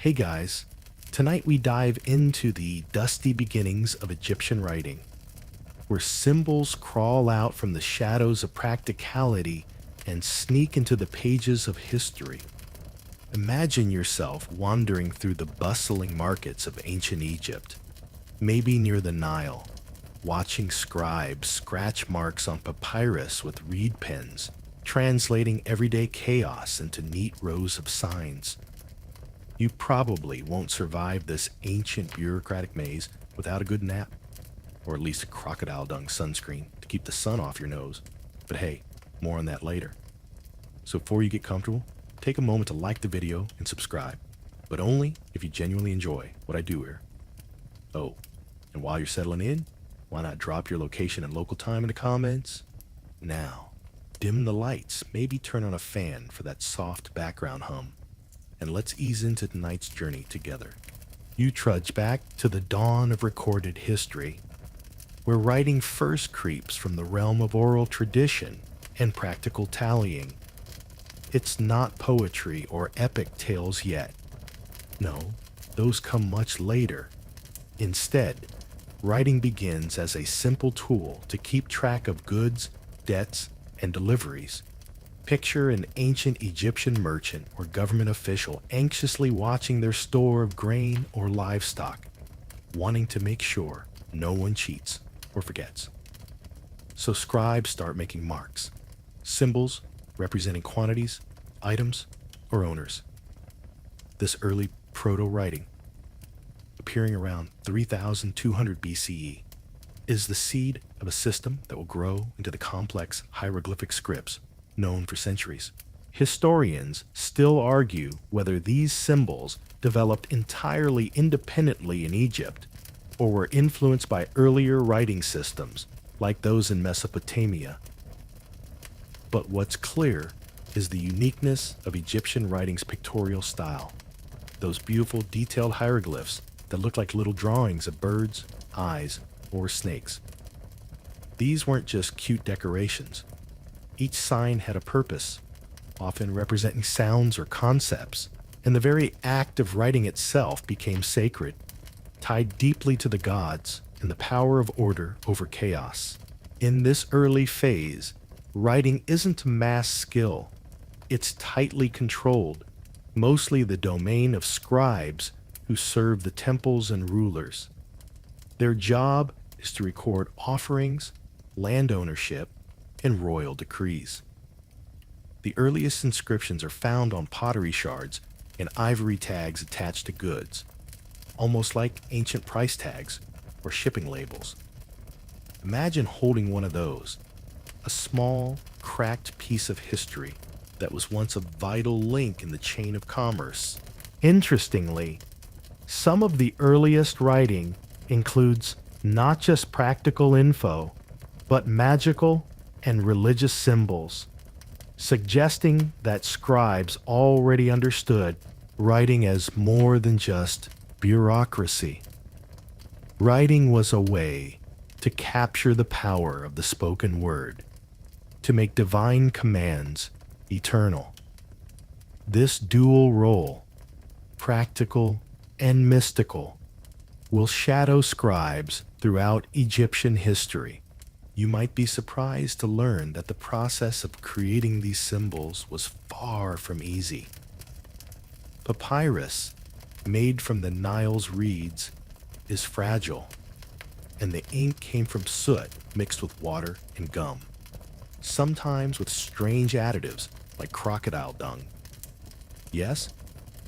Hey guys, tonight we dive into the dusty beginnings of Egyptian writing, where symbols crawl out from the shadows of practicality and sneak into the pages of history. Imagine yourself wandering through the bustling markets of ancient Egypt, maybe near the Nile, watching scribes scratch marks on papyrus with reed pens, translating everyday chaos into neat rows of signs. You probably won't survive this ancient bureaucratic maze without a good nap, or at least a crocodile dung sunscreen to keep the sun off your nose. But hey, more on that later. So before you get comfortable, take a moment to like the video and subscribe, but only if you genuinely enjoy what I do here. Oh, and while you're settling in, why not drop your location and local time in the comments? Now, dim the lights, maybe turn on a fan for that soft background hum, and let's ease into tonight's journey together. You trudge back to the dawn of recorded history, where writing first creeps from the realm of oral tradition and practical tallying. It's not poetry or epic tales yet. No, those come much later. Instead, writing begins as a simple tool to keep track of goods, debts, and deliveries. Picture an ancient Egyptian merchant or government official anxiously watching their store of grain or livestock, wanting to make sure no one cheats or forgets. So scribes start making marks, symbols representing quantities, items, or owners. This early proto-writing, appearing around 3200 BCE, is the seed of a system that will grow into the complex hieroglyphic scripts known for centuries. Historians still argue whether these symbols developed entirely independently in Egypt or were influenced by earlier writing systems like those in Mesopotamia. But what's clear is the uniqueness of Egyptian writing's pictorial style. Those beautiful detailed hieroglyphs that look like little drawings of birds, eyes, or snakes. These weren't just cute decorations. Each sign had a purpose, often representing sounds or concepts, and the very act of writing itself became sacred, tied deeply to the gods and the power of order over chaos. In this early phase, writing isn't a mass skill. It's tightly controlled, mostly the domain of scribes who serve the temples and rulers. Their job is to record offerings, land ownership, and royal decrees. The earliest inscriptions are found on pottery shards and ivory tags attached to goods, almost like ancient price tags or shipping labels. Imagine holding one of those, a small, cracked piece of history that was once a vital link in the chain of commerce. Interestingly, some of the earliest writing includes not just practical info, but magical and religious symbols, suggesting that scribes already understood writing as more than just bureaucracy. Writing was a way to capture the power of the spoken word, to make divine commands eternal. This dual role, practical and mystical, will shadow scribes throughout Egyptian history. You might be surprised to learn that the process of creating these symbols was far from easy. Papyrus, made from the Nile's reeds, is fragile, and the ink came from soot mixed with water and gum, sometimes with strange additives like crocodile dung. Yes,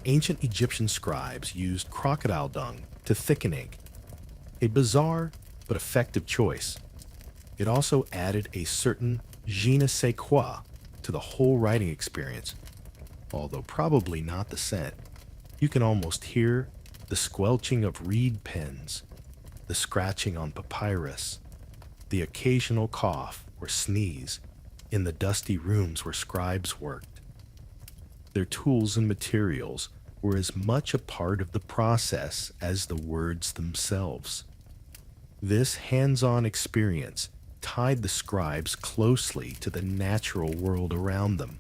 ancient Egyptian scribes used crocodile dung to thicken ink, a bizarre but effective choice. It also added a certain je ne sais quoi to the whole writing experience, although probably not the scent. You can almost hear the squelching of reed pens, the scratching on papyrus, the occasional cough or sneeze in the dusty rooms where scribes worked. Their tools and materials were as much a part of the process as the words themselves. This hands-on experience tied the scribes closely to the natural world around them.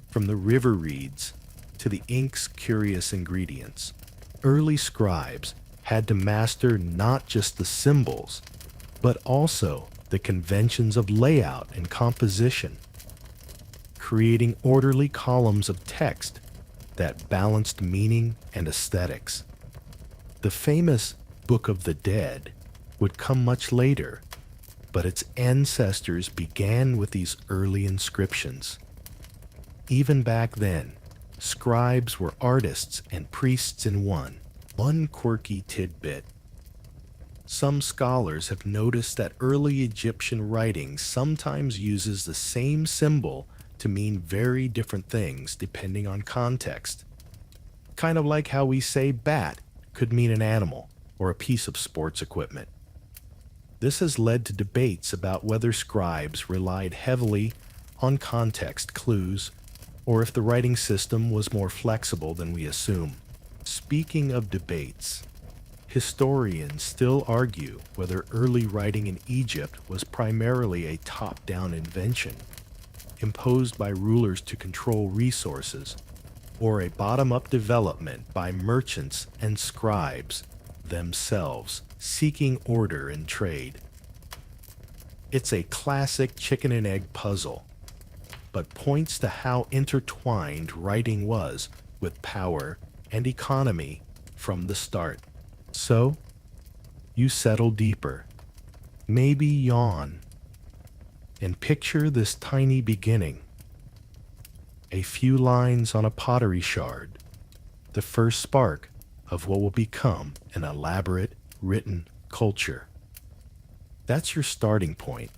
From the river reeds to the ink's curious ingredients. Early scribes had to master not just the symbols, but also the conventions of layout and composition, creating orderly columns of text that balanced meaning and aesthetics. The famous Book of the Dead would come much later, but its ancestors began with these early inscriptions. Even back then, scribes were artists and priests in one. One quirky tidbit. Some scholars have noticed that early Egyptian writing sometimes uses the same symbol to mean very different things depending on context. Kind of like how we say bat could mean an animal or a piece of sports equipment. This has led to debates about whether scribes relied heavily on context clues or if the writing system was more flexible than we assume. Speaking of debates, historians still argue whether early writing in Egypt was primarily a top-down invention, imposed by rulers to control resources, or a bottom-up development by merchants and scribes themselves seeking order in trade. It's a classic chicken and egg puzzle, but points to how intertwined writing was with power and economy from the start. So, you settle deeper, maybe yawn, and picture this tiny beginning. A few lines on a pottery shard, the first spark of what will become an elaborate written culture. That's your starting point,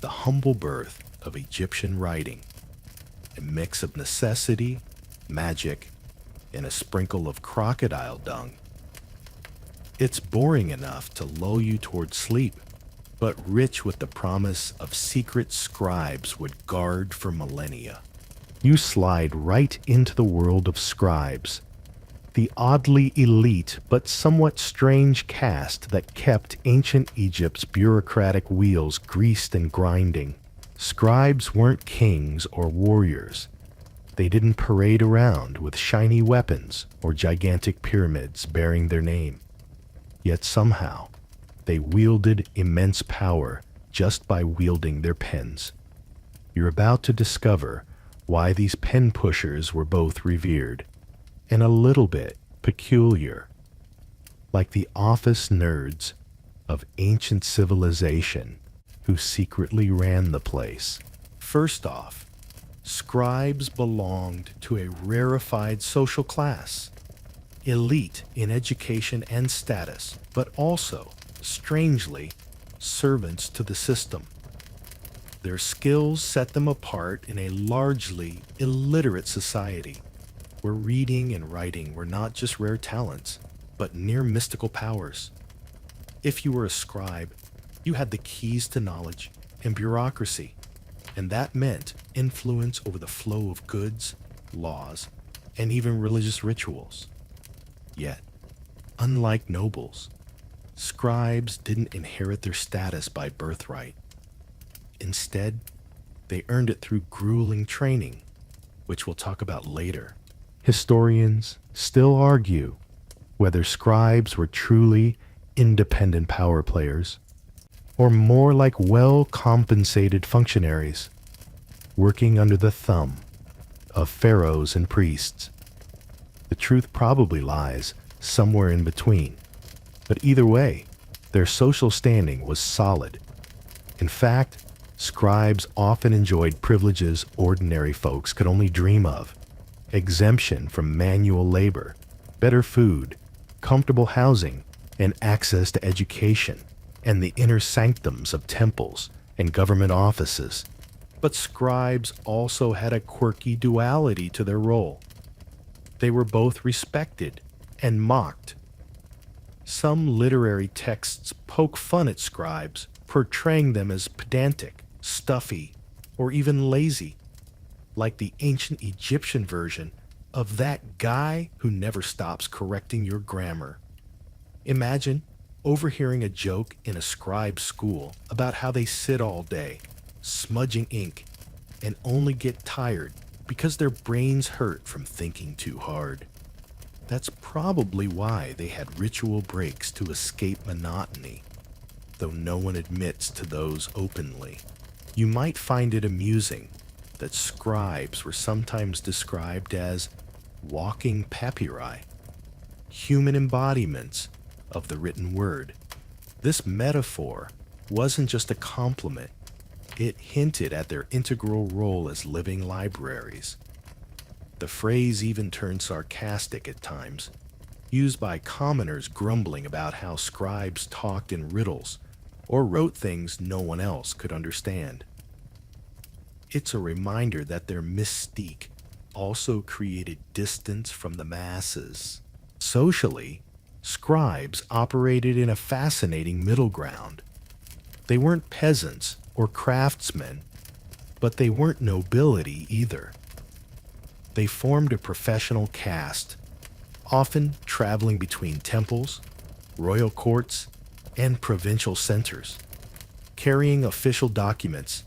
the humble birth of Egyptian writing, a mix of necessity, magic, and a sprinkle of crocodile dung. It's boring enough to lull you toward sleep, but rich with the promise of secret scribes would guard for millennia. You slide right into the world of scribes, the oddly elite but somewhat strange caste that kept ancient Egypt's bureaucratic wheels greased and grinding. Scribes weren't kings or warriors. They didn't parade around with shiny weapons or gigantic pyramids bearing their name. Yet somehow, they wielded immense power just by wielding their pens. You're about to discover why these pen pushers were both revered and a little bit peculiar, like the office nerds of ancient civilization who secretly ran the place. First off, scribes belonged to a rarefied social class, elite in education and status, but also, strangely, servants to the system. Their skills set them apart in a largely illiterate society, where reading and writing were not just rare talents, but near mystical powers. If you were a scribe, you had the keys to knowledge and bureaucracy, and that meant influence over the flow of goods, laws, and even religious rituals. Yet, unlike nobles, scribes didn't inherit their status by birthright. Instead, they earned it through grueling training, which we'll talk about later. Historians still argue whether scribes were truly independent power players, or more like well-compensated functionaries working under the thumb of pharaohs and priests. The truth probably lies somewhere in between, but either way, their social standing was solid. In fact, scribes often enjoyed privileges ordinary folks could only dream of: exemption from manual labor, better food, comfortable housing, and access to education, and the inner sanctums of temples and government offices. But scribes also had a quirky duality to their role. They were both respected and mocked. Some literary texts poke fun at scribes, portraying them as pedantic, stuffy, or even lazy, like the ancient Egyptian version of that guy who never stops correcting your grammar. Imagine overhearing a joke in a scribe school about how they sit all day, smudging ink, and only get tired because their brains hurt from thinking too hard. That's probably why they had ritual breaks to escape monotony, though no one admits to those openly. You might find it amusing that scribes were sometimes described as walking papyri, human embodiments of the written word. This metaphor wasn't just a compliment, it hinted at their integral role as living libraries. The phrase even turned sarcastic at times, used by commoners grumbling about how scribes talked in riddles or wrote things no one else could understand. It's a reminder that their mystique also created distance from the masses. Socially, scribes operated in a fascinating middle ground. They weren't peasants or craftsmen, but they weren't nobility either. They formed a professional caste, often traveling between temples, royal courts, and provincial centers, carrying official documents,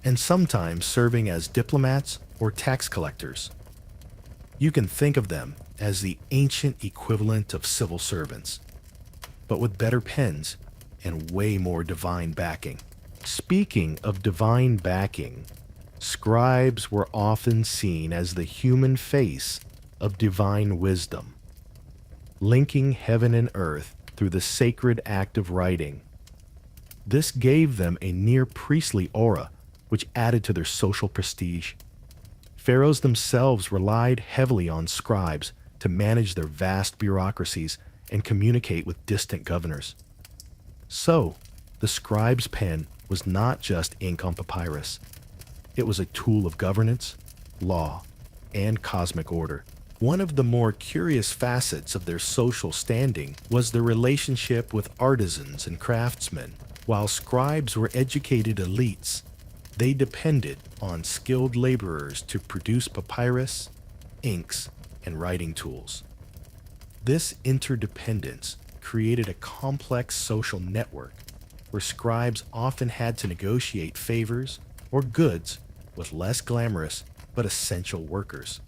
and sometimes serving as diplomats or tax collectors. You can think of them as the ancient equivalent of civil servants, but with better pens and way more divine backing. Speaking of divine backing, scribes were often seen as the human face of divine wisdom, linking heaven and earth through the sacred act of writing. This gave them a near priestly aura, which added to their social prestige. Pharaohs themselves relied heavily on scribes to manage their vast bureaucracies and communicate with distant governors. So, the scribe's pen was not just ink on papyrus. It was a tool of governance, law, and cosmic order. One of the more curious facets of their social standing was their relationship with artisans and craftsmen. While scribes were educated elites, they depended on skilled laborers to produce papyrus, inks, and writing tools. This interdependence created a complex social network where scribes often had to negotiate favors or goods with less glamorous but essential workers.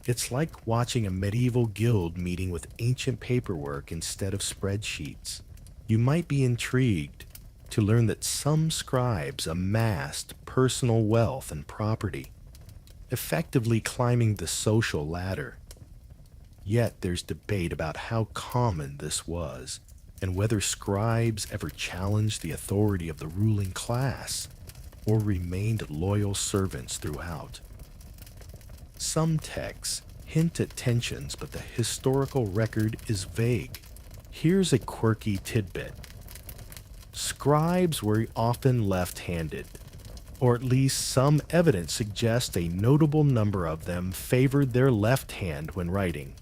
It's like watching a medieval guild meeting with ancient paperwork instead of spreadsheets. You might be intrigued to learn that some scribes amassed personal wealth and property, effectively climbing the social ladder. Yet there's debate about how common this was and whether scribes ever challenged the authority of the ruling class or remained loyal servants throughout. Some texts hint at tensions, but the historical record is vague. Here's a quirky tidbit. Scribes were often left-handed, or at least some evidence suggests a notable number of them favored their left hand when writing.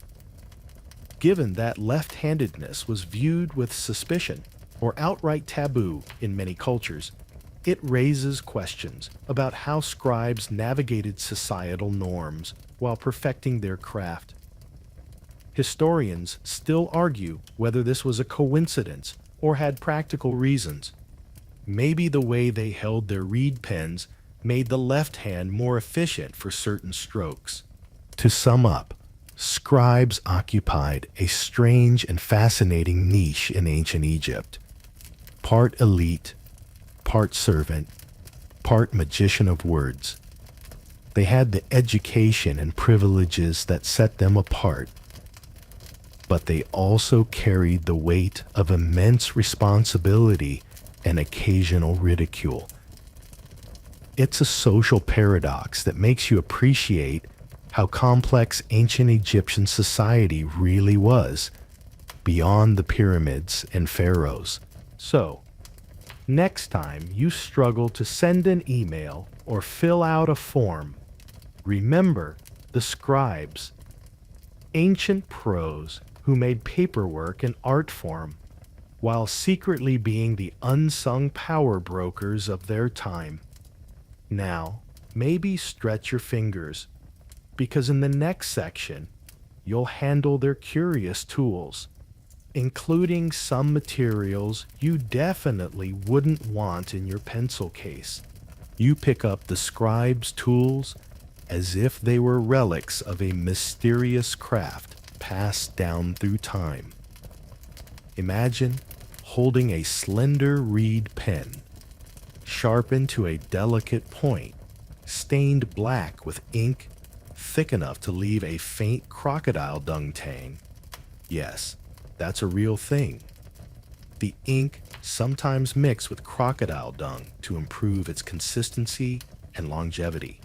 Given that left-handedness was viewed with suspicion or outright taboo in many cultures, it raises questions about how scribes navigated societal norms while perfecting their craft. Historians still argue whether this was a coincidence or had practical reasons. Maybe the way they held their reed pens made the left hand more efficient for certain strokes. To sum up, scribes occupied a strange and fascinating niche in ancient Egypt. Part elite, part servant, part magician of words. They had the education and privileges that set them apart, but they also carried the weight of immense responsibility and occasional ridicule. It's a social paradox that makes you appreciate how complex ancient Egyptian society really was, beyond the pyramids and pharaohs. So, next time you struggle to send an email or fill out a form, remember the scribes, ancient pros who made paperwork an art form, while secretly being the unsung power brokers of their time. Now, maybe stretch your fingers, because in the next section, you'll handle their curious tools, including some materials you definitely wouldn't want in your pencil case. You pick up the scribe's tools, as if they were relics of a mysterious craft passed down through time. Imagine holding a slender reed pen, sharpened to a delicate point, stained black with ink thick enough to leave a faint crocodile dung tang. Yes, that's a real thing. The ink sometimes mixed with crocodile dung to improve its consistency and longevity.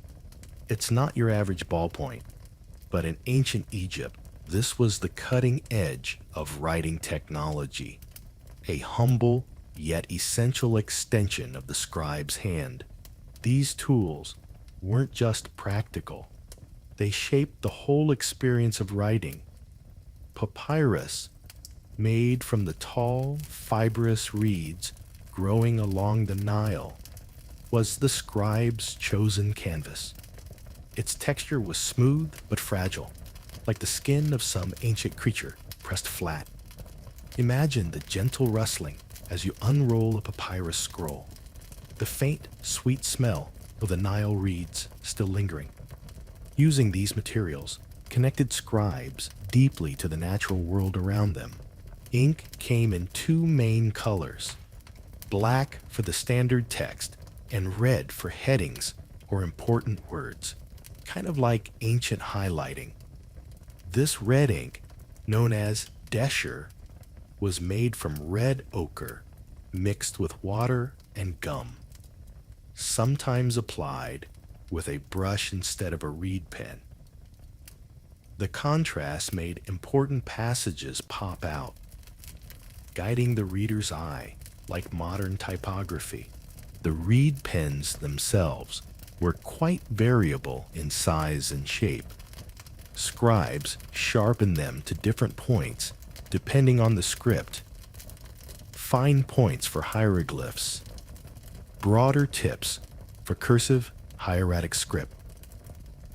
It's not your average ballpoint, but in ancient Egypt, this was the cutting edge of writing technology, a humble yet essential extension of the scribe's hand. These tools weren't just practical, they shaped the whole experience of writing. Papyrus, made from the tall, fibrous reeds growing along the Nile, was the scribe's chosen canvas. Its texture was smooth but fragile, like the skin of some ancient creature pressed flat. Imagine the gentle rustling as you unroll a papyrus scroll, the faint, sweet smell of the Nile reeds still lingering. Using these materials connected scribes deeply to the natural world around them. Ink came in two main colors, black for the standard text and red for headings or important words, kind of like ancient highlighting. This red ink, known as desher, was made from red ochre mixed with water and gum, sometimes applied with a brush instead of a reed pen. The contrast made important passages pop out, guiding the reader's eye like modern typography. The reed pens themselves were quite variable in size and shape. Scribes sharpened them to different points depending on the script. Fine points for hieroglyphs, broader tips for cursive hieratic script.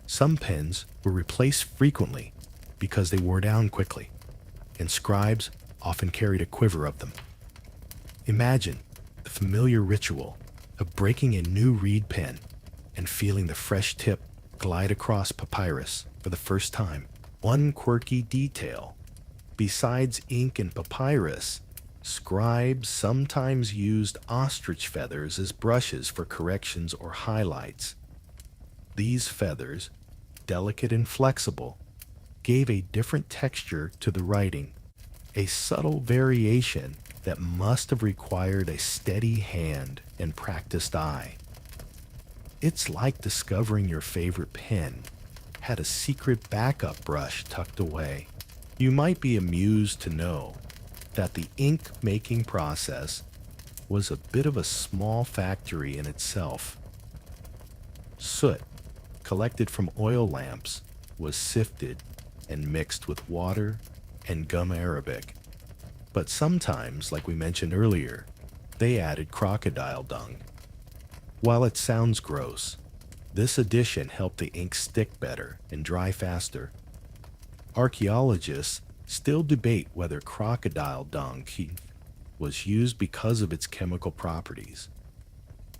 Some pens were replaced frequently because they wore down quickly, and scribes often carried a quiver of them. Imagine the familiar ritual of breaking a new reed pen and feeling the fresh tip glide across papyrus for the first time. One quirky detail: besides ink and papyrus, scribes sometimes used ostrich feathers as brushes for corrections or highlights. These feathers, delicate and flexible, gave a different texture to the writing, a subtle variation that must have required a steady hand and practiced eye. It's like discovering your favorite pen had a secret backup brush tucked away. You might be amused to know that the ink-making process was a bit of a small factory in itself. Soot, collected from oil lamps, was sifted and mixed with water and gum arabic. But sometimes, like we mentioned earlier, they added crocodile dung. While it sounds gross, this addition helped the ink stick better and dry faster. Archaeologists still debate whether crocodile dung was used because of its chemical properties,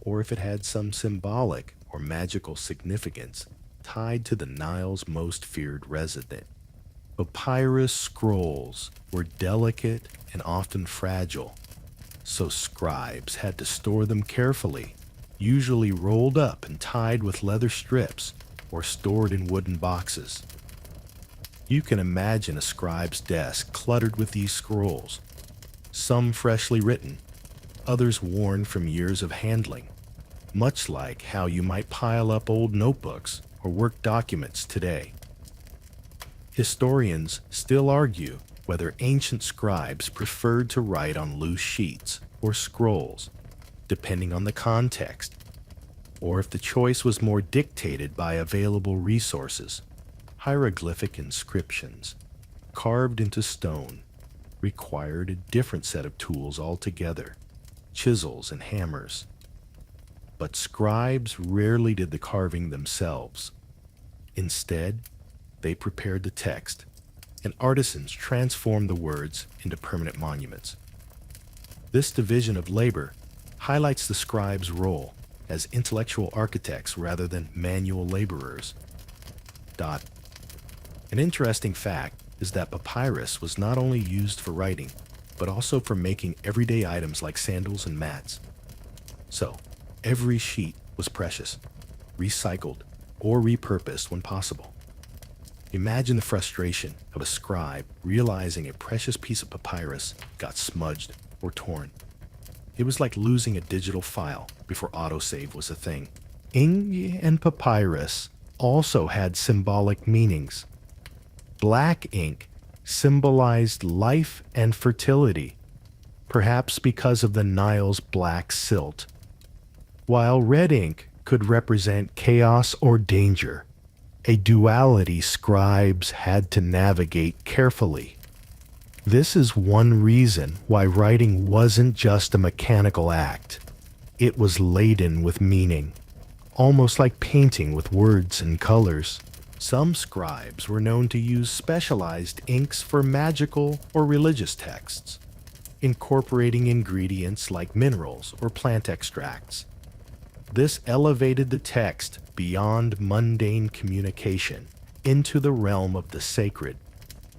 or if it had some symbolic or magical significance tied to the Nile's most feared resident. Papyrus scrolls were delicate and often fragile, so scribes had to store them carefully, usually rolled up and tied with leather strips or stored in wooden boxes. You can imagine a scribe's desk cluttered with these scrolls, some freshly written, others worn from years of handling, much like how you might pile up old notebooks or work documents today. Historians still argue whether ancient scribes preferred to write on loose sheets or scrolls, depending on the context, or if the choice was more dictated by available resources. Hieroglyphic inscriptions, carved into stone, required a different set of tools altogether, chisels and hammers. But scribes rarely did the carving themselves. Instead, they prepared the text, and artisans transformed the words into permanent monuments. This division of labor highlights the scribe's role as intellectual architects rather than manual laborers. Dot. An interesting fact is that papyrus was not only used for writing, but also for making everyday items like sandals and mats. So, every sheet was precious, recycled, or repurposed when possible. Imagine the frustration of a scribe realizing a precious piece of papyrus got smudged or torn. It was like losing a digital file before autosave was a thing. Ink and papyrus also had symbolic meanings. Black ink symbolized life and fertility, perhaps because of the Nile's black silt, while red ink could represent chaos or danger, a duality scribes had to navigate carefully. This is one reason why writing wasn't just a mechanical act. It was laden with meaning, almost like painting with words and colors. Some scribes were known to use specialized inks for magical or religious texts, incorporating ingredients like minerals or plant extracts. This elevated the text beyond mundane communication into the realm of the sacred,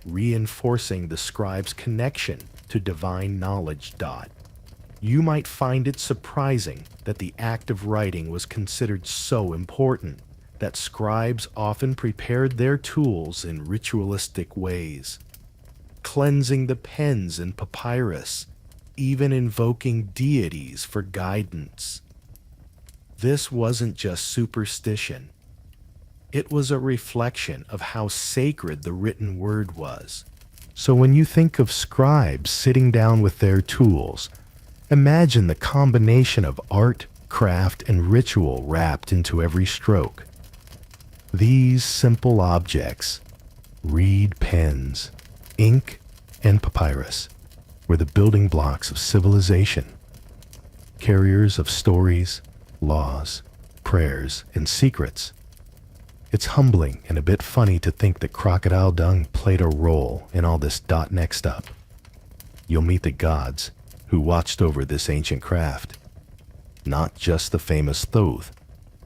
reinforcing the scribe's connection to divine knowledge. You might find it surprising that the act of writing was considered so important that scribes often prepared their tools in ritualistic ways, cleansing the pens in papyrus, even invoking deities for guidance. This wasn't just superstition. It was a reflection of how sacred the written word was. So when you think of scribes sitting down with their tools, imagine the combination of art, craft, and ritual wrapped into every stroke. These simple objects, reed pens, ink, and papyrus, were the building blocks of civilization, carriers of stories, laws, prayers, and secrets. It's humbling and a bit funny to think that crocodile dung played a role in all this. Next up, you'll meet the gods who watched over this ancient craft. Not just the famous Thoth,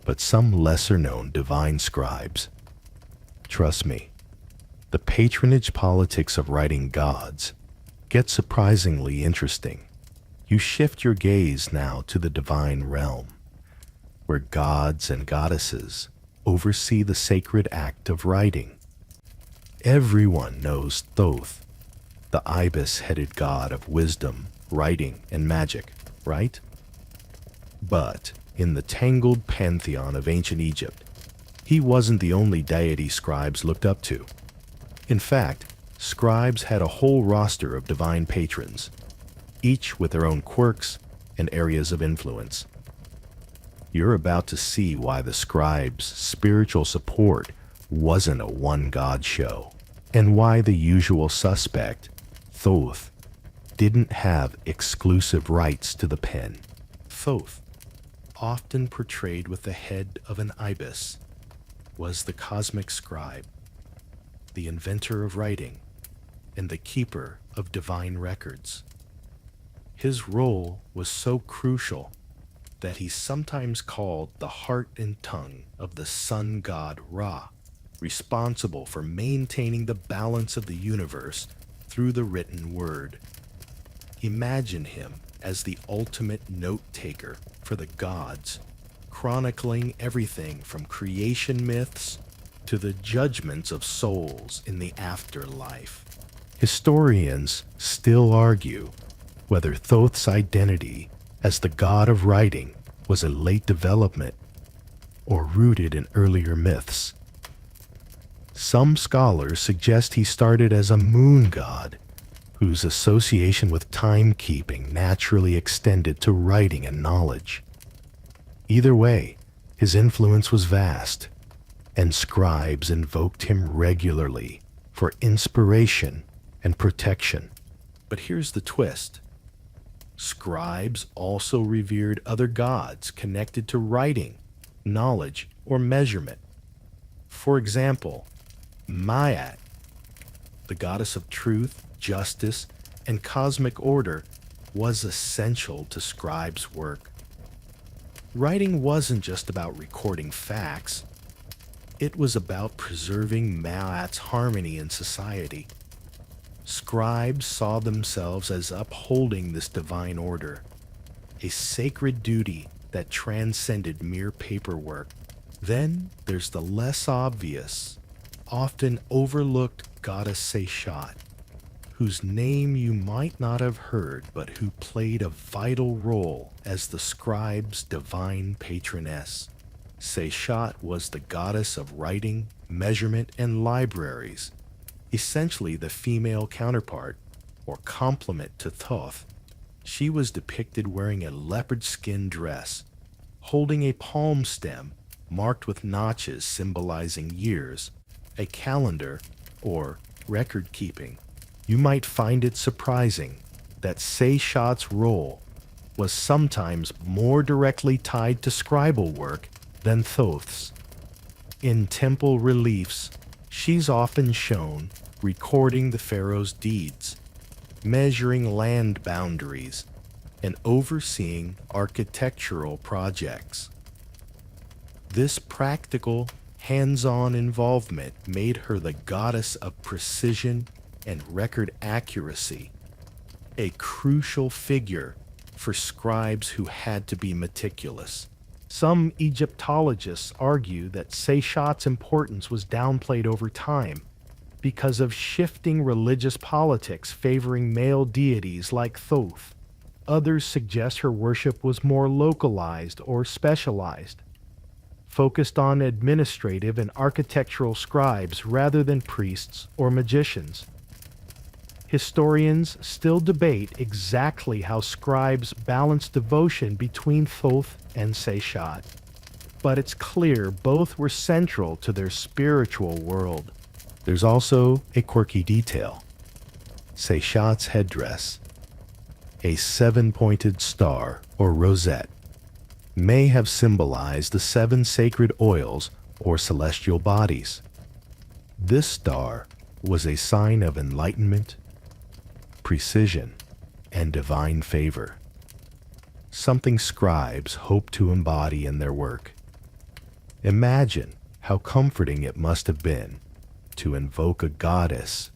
but some lesser-known divine scribes. Trust me, the patronage politics of writing gods get surprisingly interesting. You shift your gaze now to the divine realm, where gods and goddesses oversee the sacred act of writing. Everyone knows Thoth, the ibis-headed god of wisdom, writing, and magic, right? But in the tangled pantheon of ancient Egypt, he wasn't the only deity scribes looked up to. In fact, scribes had a whole roster of divine patrons, each with their own quirks and areas of influence. You're about to see why the scribes' spiritual support wasn't a one-god show, and why the usual suspect, Thoth, didn't have exclusive rights to the pen. Thoth, often portrayed with the head of an ibis, was the cosmic scribe, the inventor of writing, and the keeper of divine records. His role was so crucial that he's sometimes called the heart and tongue of the sun god Ra, responsible for maintaining the balance of the universe through the written word. Imagine him as the ultimate note-taker for the gods, chronicling everything from creation myths to the judgments of souls in the afterlife. Historians still argue whether Thoth's identity as the god of writing was a late development or rooted in earlier myths. Some scholars suggest he started as a moon god, whose association with timekeeping naturally extended to writing and knowledge. Either way, his influence was vast, and scribes invoked him regularly for inspiration and protection. But here's the twist. Scribes also revered other gods connected to writing, knowledge, or measurement. For example, Ma'at, the goddess of truth, justice, and cosmic order, was essential to scribes' work. Writing wasn't just about recording facts. It was about preserving Ma'at's harmony in society. Scribes saw themselves as upholding this divine order, a sacred duty that transcended mere paperwork. Then there's the less obvious, often overlooked goddess Seishat, whose name you might not have heard, but who played a vital role as the scribes' divine patroness. Seishat was the goddess of writing, measurement, and libraries, essentially the female counterpart, or complement to Thoth. She was depicted wearing a leopard skin dress, holding a palm stem marked with notches symbolizing years, a calendar, or record keeping. You might find it surprising that Seishat's role was sometimes more directly tied to scribal work than Thoth's. In temple reliefs, she's often shown recording the pharaoh's deeds, measuring land boundaries, and overseeing architectural projects. This practical, hands-on involvement made her the goddess of precision and record accuracy, a crucial figure for scribes who had to be meticulous. Some Egyptologists argue that Seishat's importance was downplayed over time because of shifting religious politics favoring male deities like Thoth. Others suggest her worship was more localized or specialized, focused on administrative and architectural scribes rather than priests or magicians. Historians still debate exactly how scribes balance devotion between Thoth and Seishat, but it's clear both were central to their spiritual world. There's also a quirky detail. Seishat's headdress, a seven-pointed star or rosette, may have symbolized the seven sacred oils or celestial bodies. This star was a sign of enlightenment, precision, and divine favor, something scribes hope to embody in their work. Imagine how comforting it must have been to invoke a goddess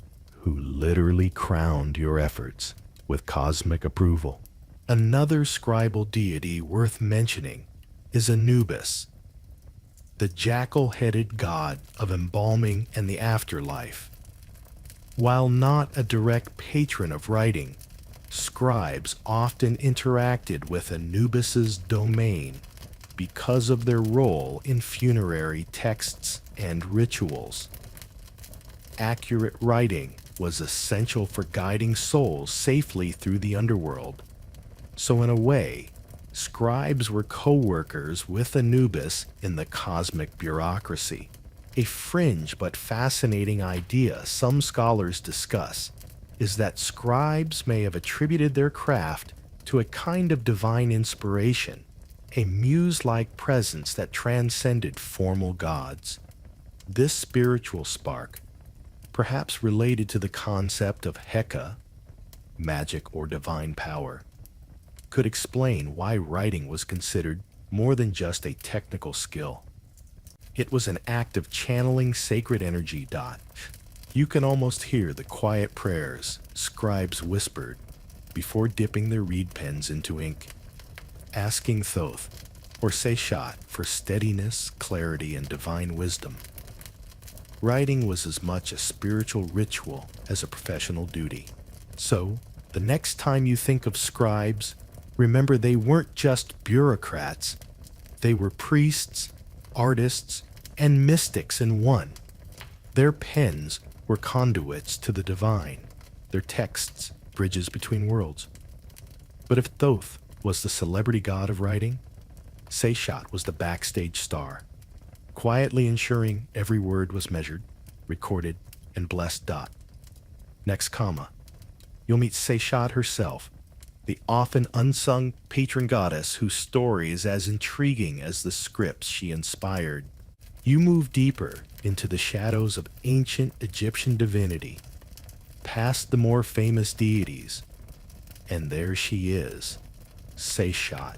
who literally crowned your efforts with cosmic approval. Another scribal deity worth mentioning is Anubis, the jackal-headed god of embalming and the afterlife. While not a direct patron of writing, scribes often interacted with Anubis's domain because of their role in funerary texts and rituals. Accurate writing was essential for guiding souls safely through the underworld. So in a way, scribes were co-workers with Anubis in the cosmic bureaucracy. A fringe but fascinating idea some scholars discuss is that scribes may have attributed their craft to a kind of divine inspiration, a muse-like presence that transcended formal gods. This spiritual spark, perhaps related to the concept of Heka, magic or divine power, could explain why writing was considered more than just a technical skill. It was an act of channeling sacred energy. You can almost hear the quiet prayers scribes whispered before dipping their reed pens into ink, asking Thoth or Seishat for steadiness, clarity, and divine wisdom. Writing was as much a spiritual ritual as a professional duty. So, the next time you think of scribes, remember they weren't just bureaucrats. They were priests, artists, and mystics in one. Their pens were conduits to the divine, their texts bridges between worlds. But if Thoth was the celebrity god of writing, Seishat was the backstage star, quietly ensuring every word was measured, recorded, and blessed. Next comma, you'll meet Seishat herself, the often unsung patron goddess whose story is as intriguing as the scripts she inspired. You move deeper into the shadows of ancient Egyptian divinity, past the more famous deities, and there she is, Seishat.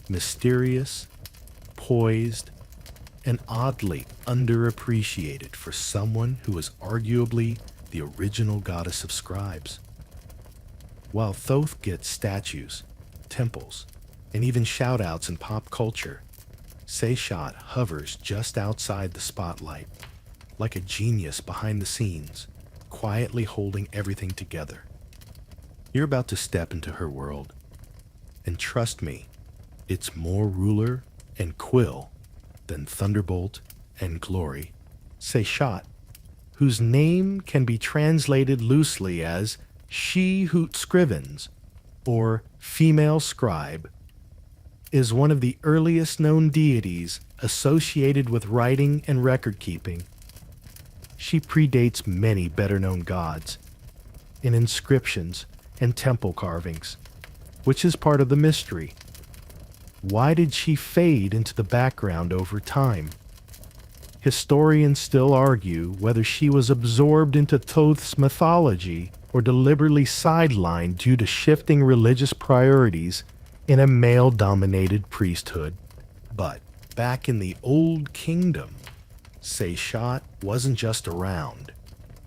Mysterious, poised, and oddly underappreciated for someone who is arguably the original goddess of scribes. While Thoth gets statues, temples, and even shout-outs in pop culture, Seishat hovers just outside the spotlight, like a genius behind the scenes, quietly holding everything together. You're about to step into her world, and trust me, it's more ruler and quill than thunderbolt and glory. Seishat, whose name can be translated loosely as she who scrivens or female scribe, is one of the earliest known deities associated with writing and record-keeping. She predates many better-known gods in inscriptions and temple carvings, which is part of the mystery. Why did she fade into the background over time? Historians still argue whether she was absorbed into Thoth's mythology or deliberately sidelined due to shifting religious priorities in a male-dominated priesthood. But back in the Old Kingdom, Seishat wasn't just around.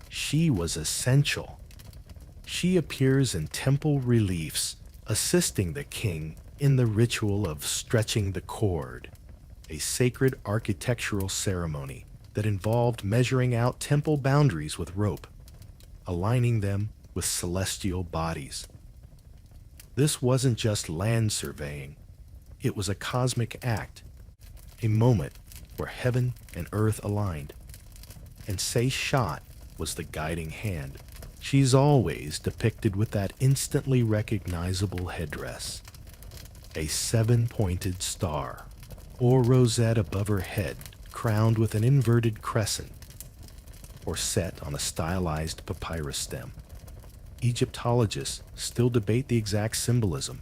She was essential. She appears in temple reliefs, assisting the king in the ritual of stretching the cord, a sacred architectural ceremony that involved measuring out temple boundaries with rope, aligning them with celestial bodies. This wasn't just land surveying, it was a cosmic act, a moment where heaven and earth aligned. And Seishat was the guiding hand. She's always depicted with that instantly recognizable headdress, a 7-pointed star, or rosette above her head, crowned with an inverted crescent, or set on a stylized papyrus stem. Egyptologists still debate the exact symbolism,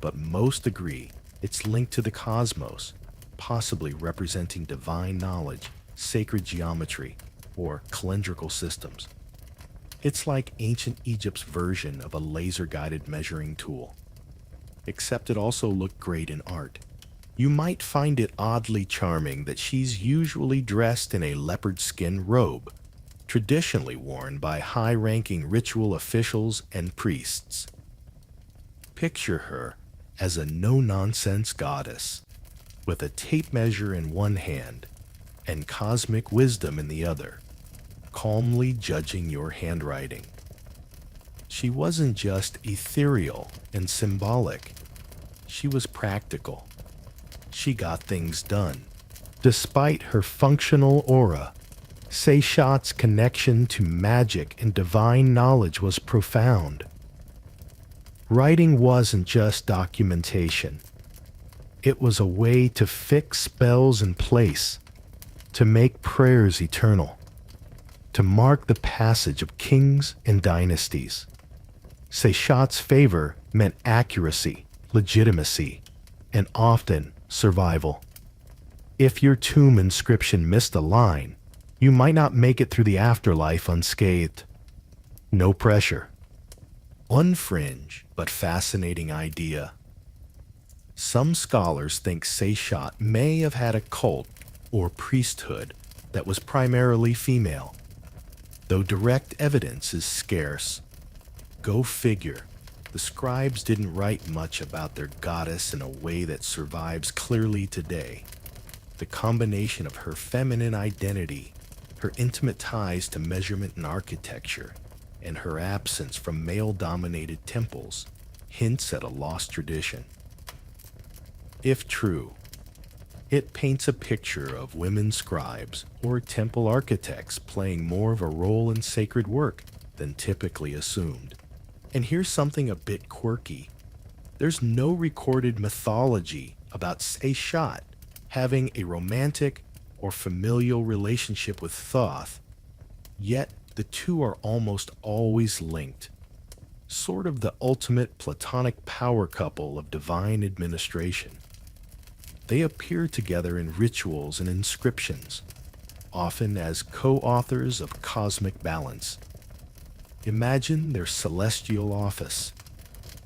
but most agree it's linked to the cosmos, possibly representing divine knowledge, sacred geometry, or calendrical systems. It's like ancient Egypt's version of a laser-guided measuring tool, except it also looked great in art. You might find it oddly charming that she's usually dressed in a leopard skin robe, traditionally worn by high-ranking ritual officials and priests. Picture her as a no-nonsense goddess, with a tape measure in one hand and cosmic wisdom in the other, calmly judging your handwriting. She wasn't just ethereal and symbolic. She was practical. She got things done. Despite her functional aura, Seishat's connection to magic and divine knowledge was profound. Writing wasn't just documentation. It was a way to fix spells in place, to make prayers eternal, to mark the passage of kings and dynasties. Seishat's favor meant accuracy, legitimacy, and often survival. If your tomb inscription missed a line, you might not make it through the afterlife unscathed. No pressure. One fringe but fascinating idea. Some scholars think Seishat may have had a cult or priesthood that was primarily female, though direct evidence is scarce. Go figure. The scribes didn't write much about their goddess in a way that survives clearly today. The combination of her feminine identity, her intimate ties to measurement and architecture, and her absence from male-dominated temples hints at a lost tradition. If true, it paints a picture of women scribes or temple architects playing more of a role in sacred work than typically assumed. And here's something a bit quirky. There's no recorded mythology about Seishat having a romantic or familial relationship with Thoth, yet the two are almost always linked, sort of the ultimate platonic power couple of divine administration. They appear together in rituals and inscriptions, often as co-authors of cosmic balance. Imagine their celestial office.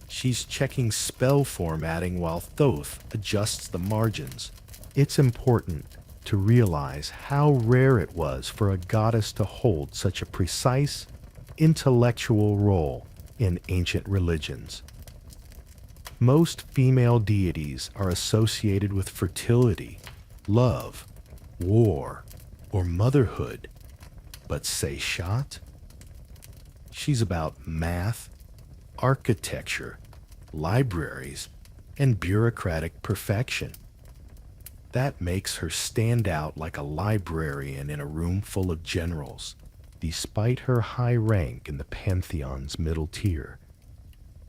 She's checking spell formatting while Thoth adjusts the margins. It's important. to realize how rare it was for a goddess to hold such a precise, intellectual role in ancient religions. Most female deities are associated with fertility, love, war, or motherhood, but Seishat? She's about math, architecture, libraries, and bureaucratic perfection. That makes her stand out like a librarian in a room full of generals, despite her high rank in the pantheon's middle tier.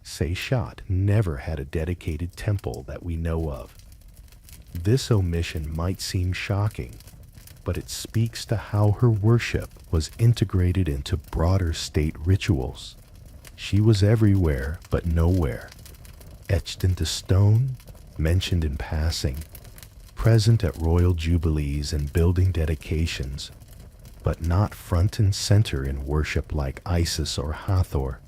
Seishat never had a dedicated temple that we know of. This omission might seem shocking, but it speaks to how her worship was integrated into broader state rituals. She was everywhere but nowhere, etched into stone, mentioned in passing, present at royal jubilees and building dedications, but not front and center in worship like Isis or Hathor.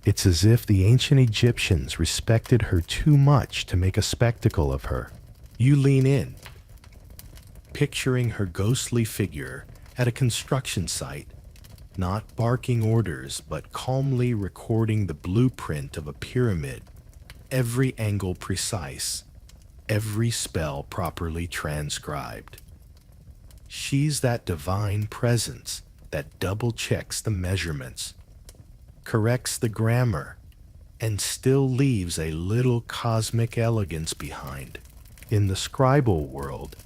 It's as if the ancient Egyptians respected her too much to make a spectacle of her. You lean in, picturing her ghostly figure at a construction site, not barking orders but calmly recording the blueprint of a pyramid, every angle precise, every spell properly transcribed. She's that divine presence that double-checks the measurements, corrects the grammar, and still leaves a little cosmic elegance behind. In the scribal world,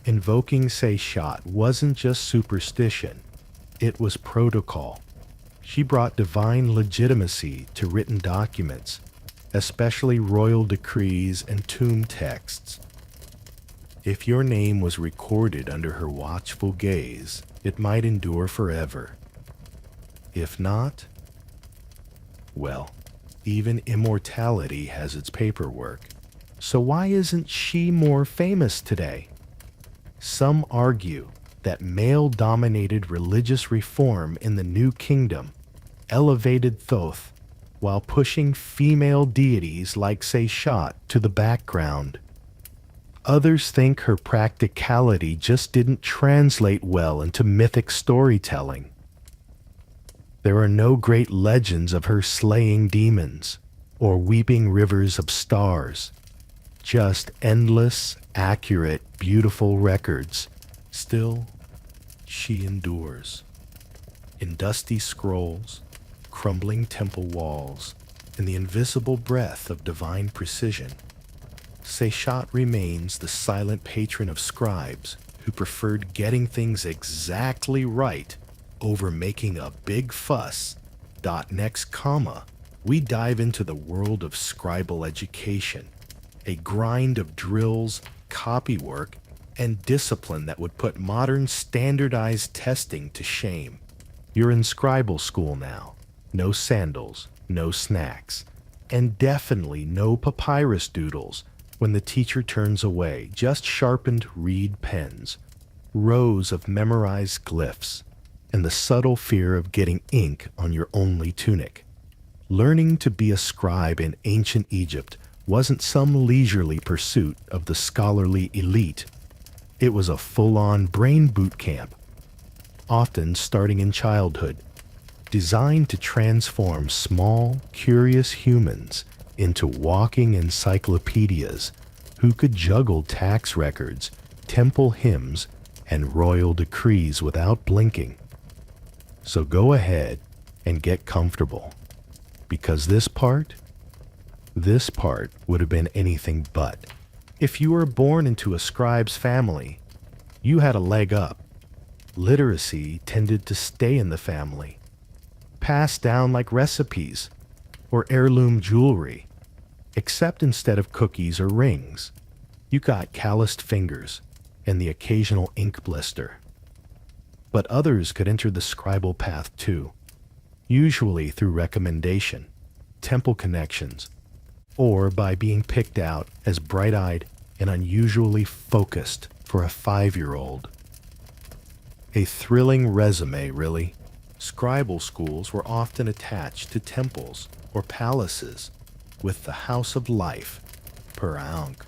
invoking Seishat wasn't just superstition, it was protocol. She brought divine legitimacy to written documents, especially royal decrees and tomb texts. If your name was recorded under her watchful gaze, it might endure forever. If not, well, even immortality has its paperwork. So why isn't she more famous today? Some argue that male-dominated religious reform in the New Kingdom elevated Thoth while pushing female deities like Seishat to the background. Others think her practicality just didn't translate well into mythic storytelling. There are no great legends of her slaying demons or weeping rivers of stars, just endless, accurate, beautiful records. Still, she endures. In dusty scrolls, crumbling temple walls, and the invisible breath of divine precision, Seishat remains the silent patron of scribes who preferred getting things exactly right over making a big fuss. Next comma, we dive into the world of scribal education, a grind of drills, copywork, and discipline that would put modern standardized testing to shame. You're in scribal school now. No sandals, no snacks, and definitely no papyrus doodles when the teacher turns away, just sharpened reed pens, rows of memorized glyphs, and the subtle fear of getting ink on your only tunic. Learning to be a scribe in ancient Egypt wasn't some leisurely pursuit of the scholarly elite. It was a full-on brain boot camp, often starting in childhood, designed to transform small, curious humans into walking encyclopedias who could juggle tax records, temple hymns, and royal decrees without blinking. So go ahead and get comfortable, because this part would have been anything but. If you were born into a scribe's family, you had a leg up. Literacy tended to stay in the family, passed down like recipes or heirloom jewelry, except instead of cookies or rings, you got calloused fingers and the occasional ink blister. But others could enter the scribal path too, usually through recommendation, temple connections, or by being picked out as bright-eyed and unusually focused for a 5-year-old. A thrilling resume, really. Scribal schools were often attached to temples or palaces, with the House of Life per Ankh,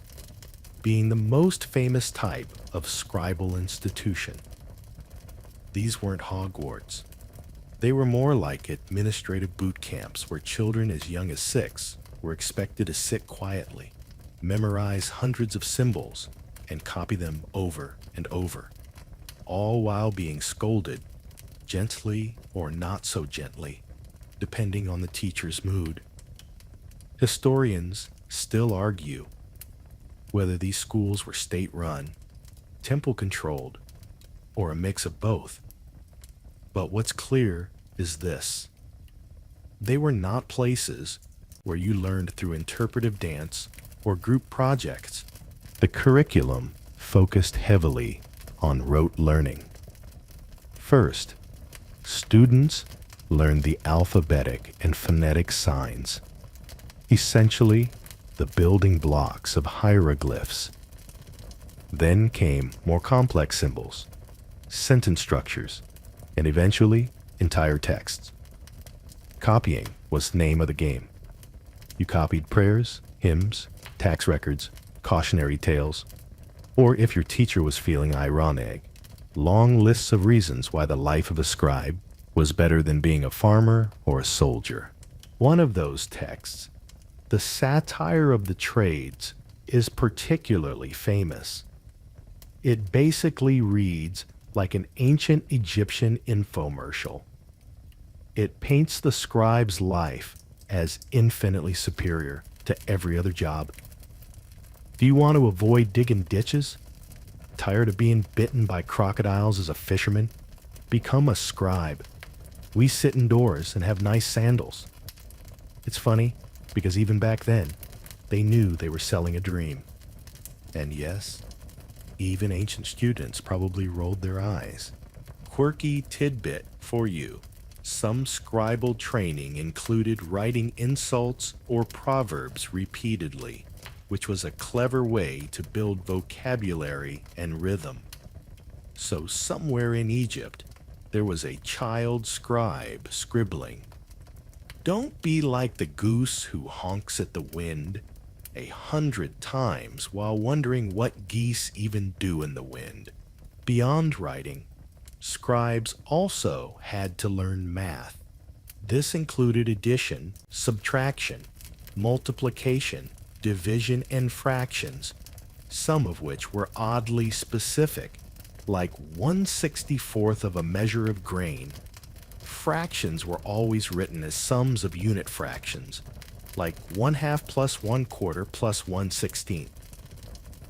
being the most famous type of scribal institution. These weren't Hogwarts. They were more like administrative boot camps where children as young as 6 were expected to sit quietly, memorize hundreds of symbols, and copy them over and over, all while being scolded, gently or not so gently, depending on the teacher's mood. Historians still argue whether these schools were state-run, temple-controlled, or a mix of both. But what's clear is this: they were not places where you learned through interpretive dance or group projects. The curriculum focused heavily on rote learning. First, students learned the alphabetic and phonetic signs, essentially the building blocks of hieroglyphs. Then came more complex symbols, sentence structures, and eventually entire texts. Copying was the name of the game. You copied prayers, hymns, tax records, cautionary tales, or if your teacher was feeling ironic, long lists of reasons why the life of a scribe was better than being a farmer or a soldier. One of those texts, the Satire of the Trades, is particularly famous. It basically reads like an ancient Egyptian infomercial. It paints the scribe's life as infinitely superior to every other job. Do you want to avoid digging ditches? Tired of being bitten by crocodiles as a fisherman? Become a scribe. We sit indoors and have nice sandals. It's funny, because even back then, they knew they were selling a dream. And yes, even ancient students probably rolled their eyes. Quirky tidbit for you. Some scribal training included writing insults or proverbs repeatedly, which was a clever way to build vocabulary and rhythm. So somewhere in Egypt, there was a child scribe scribbling. Don't be like the goose who honks at the wind 100 times while wondering what geese even do in the wind. Beyond writing, scribes also had to learn math. This included addition, subtraction, multiplication, division, and fractions, some of which were oddly specific, like 1/64th of a measure of grain. Fractions were always written as sums of unit fractions, like 1/2 plus 1/4 plus 1/16,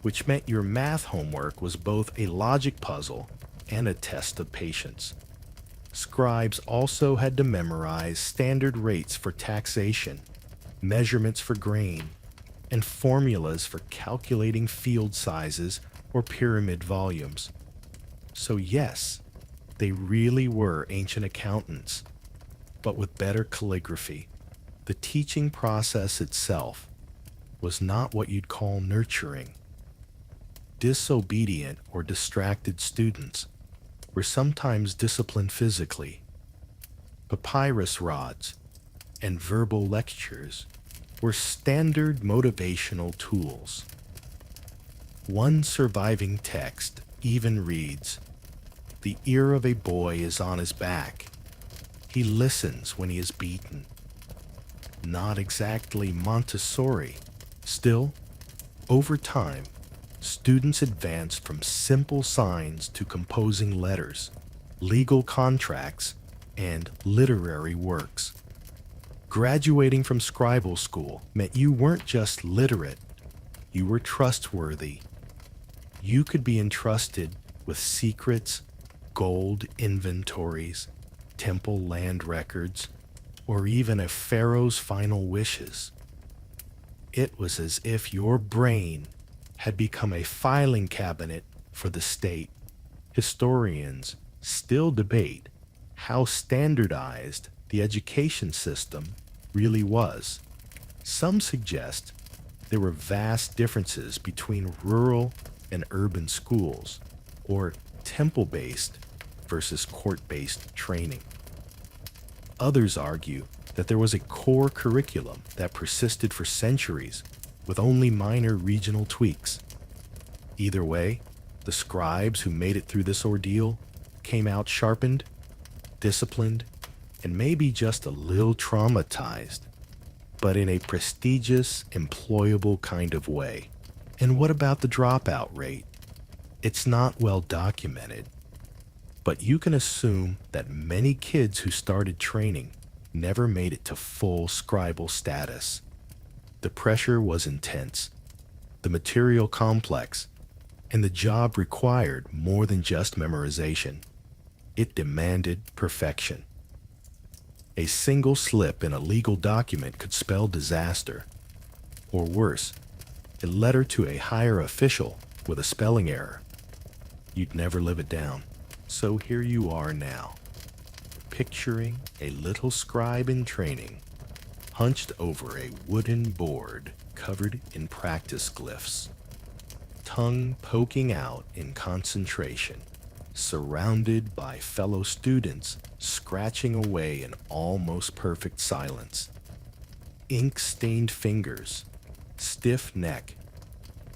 which meant your math homework was both a logic puzzle and a test of patience. Scribes also had to memorize standard rates for taxation, measurements for grain, and formulas for calculating field sizes or pyramid volumes. So yes, they really were ancient accountants, but with better calligraphy. The teaching process itself was not what you'd call nurturing. Disobedient or distracted students were sometimes disciplined physically. Papyrus rods and verbal lectures were standard motivational tools. One surviving text even reads, "The ear of a boy is on his back. He listens when he is beaten." Not exactly Montessori. Still, over time, students advanced from simple signs to composing letters, legal contracts, and literary works. Graduating from scribal school meant you weren't just literate, you were trustworthy. You could be entrusted with secrets, gold inventories, temple land records, or even a pharaoh's final wishes. It was as if your brain had become a filing cabinet for the state. Historians still debate how standardized the education system really was. Some suggest there were vast differences between rural and urban schools, or temple-based versus court-based training. Others argue that there was a core curriculum that persisted for centuries with only minor regional tweaks. Either way, the scribes who made it through this ordeal came out sharpened, disciplined, and maybe just a little traumatized, but in a prestigious, employable kind of way. And what about the dropout rate? It's not well documented, but you can assume that many kids who started training never made it to full scribal status. The pressure was intense, the material complex, and the job required more than just memorization. It demanded perfection. A single slip in a legal document could spell disaster, or worse, a letter to a higher official with a spelling error. You'd never live it down. So here you are now, picturing a little scribe in training, hunched over a wooden board covered in practice glyphs, tongue poking out in concentration, surrounded by fellow students scratching away in almost perfect silence. Ink-stained fingers, stiff neck,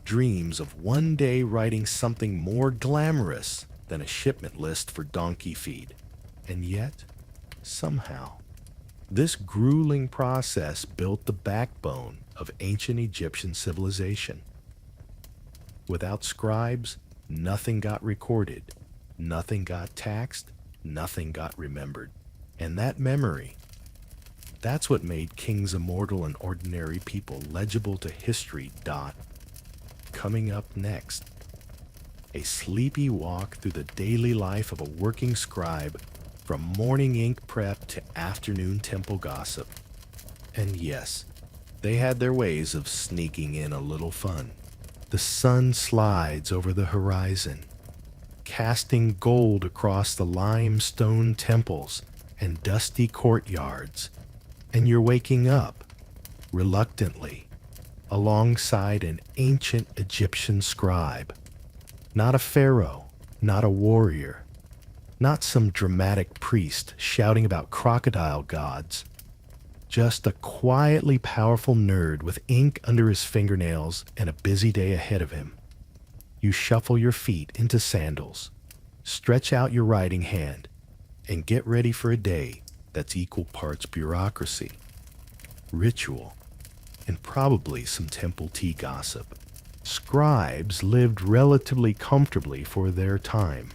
dreams of one day writing something more glamorous than a shipment list for donkey feed. And yet, somehow, this grueling process built the backbone of ancient Egyptian civilization. Without scribes, nothing got recorded, nothing got taxed, nothing got remembered. And that memory, that's what made kings immortal and ordinary people legible to history. Coming up next, a sleepy walk through the daily life of a working scribe, from morning ink prep to afternoon temple gossip. And yes, they had their ways of sneaking in a little fun. The sun slides over the horizon, casting gold across the limestone temples and dusty courtyards, and you're waking up, reluctantly, alongside an ancient Egyptian scribe. Not a pharaoh, not a warrior, not some dramatic priest shouting about crocodile gods. Just a quietly powerful nerd with ink under his fingernails and a busy day ahead of him. You shuffle your feet into sandals, stretch out your writing hand, and get ready for a day that's equal parts bureaucracy, ritual, and probably some temple tea gossip. Scribes lived relatively comfortably for their time,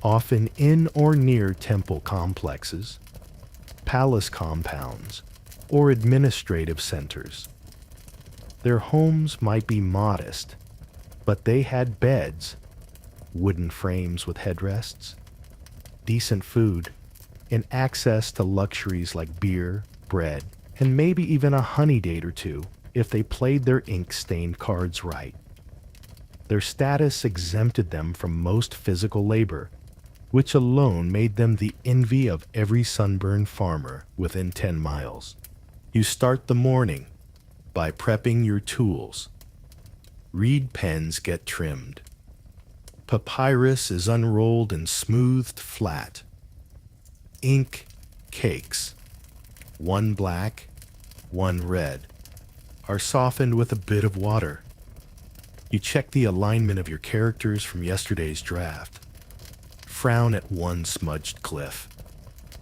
often in or near temple complexes, palace compounds, or administrative centers. Their homes might be modest, but they had beds, wooden frames with headrests, decent food, and access to luxuries like beer, bread, and maybe even a honey date or two if they played their ink-stained cards right. Their status exempted them from most physical labor, which alone made them the envy of every sunburned farmer within 10 miles. You start the morning by prepping your tools. Reed pens get trimmed. Papyrus is unrolled and smoothed flat. Ink cakes, one black, one red, are softened with a bit of water. You check the alignment of your characters from yesterday's draft, frown at one smudged glyph,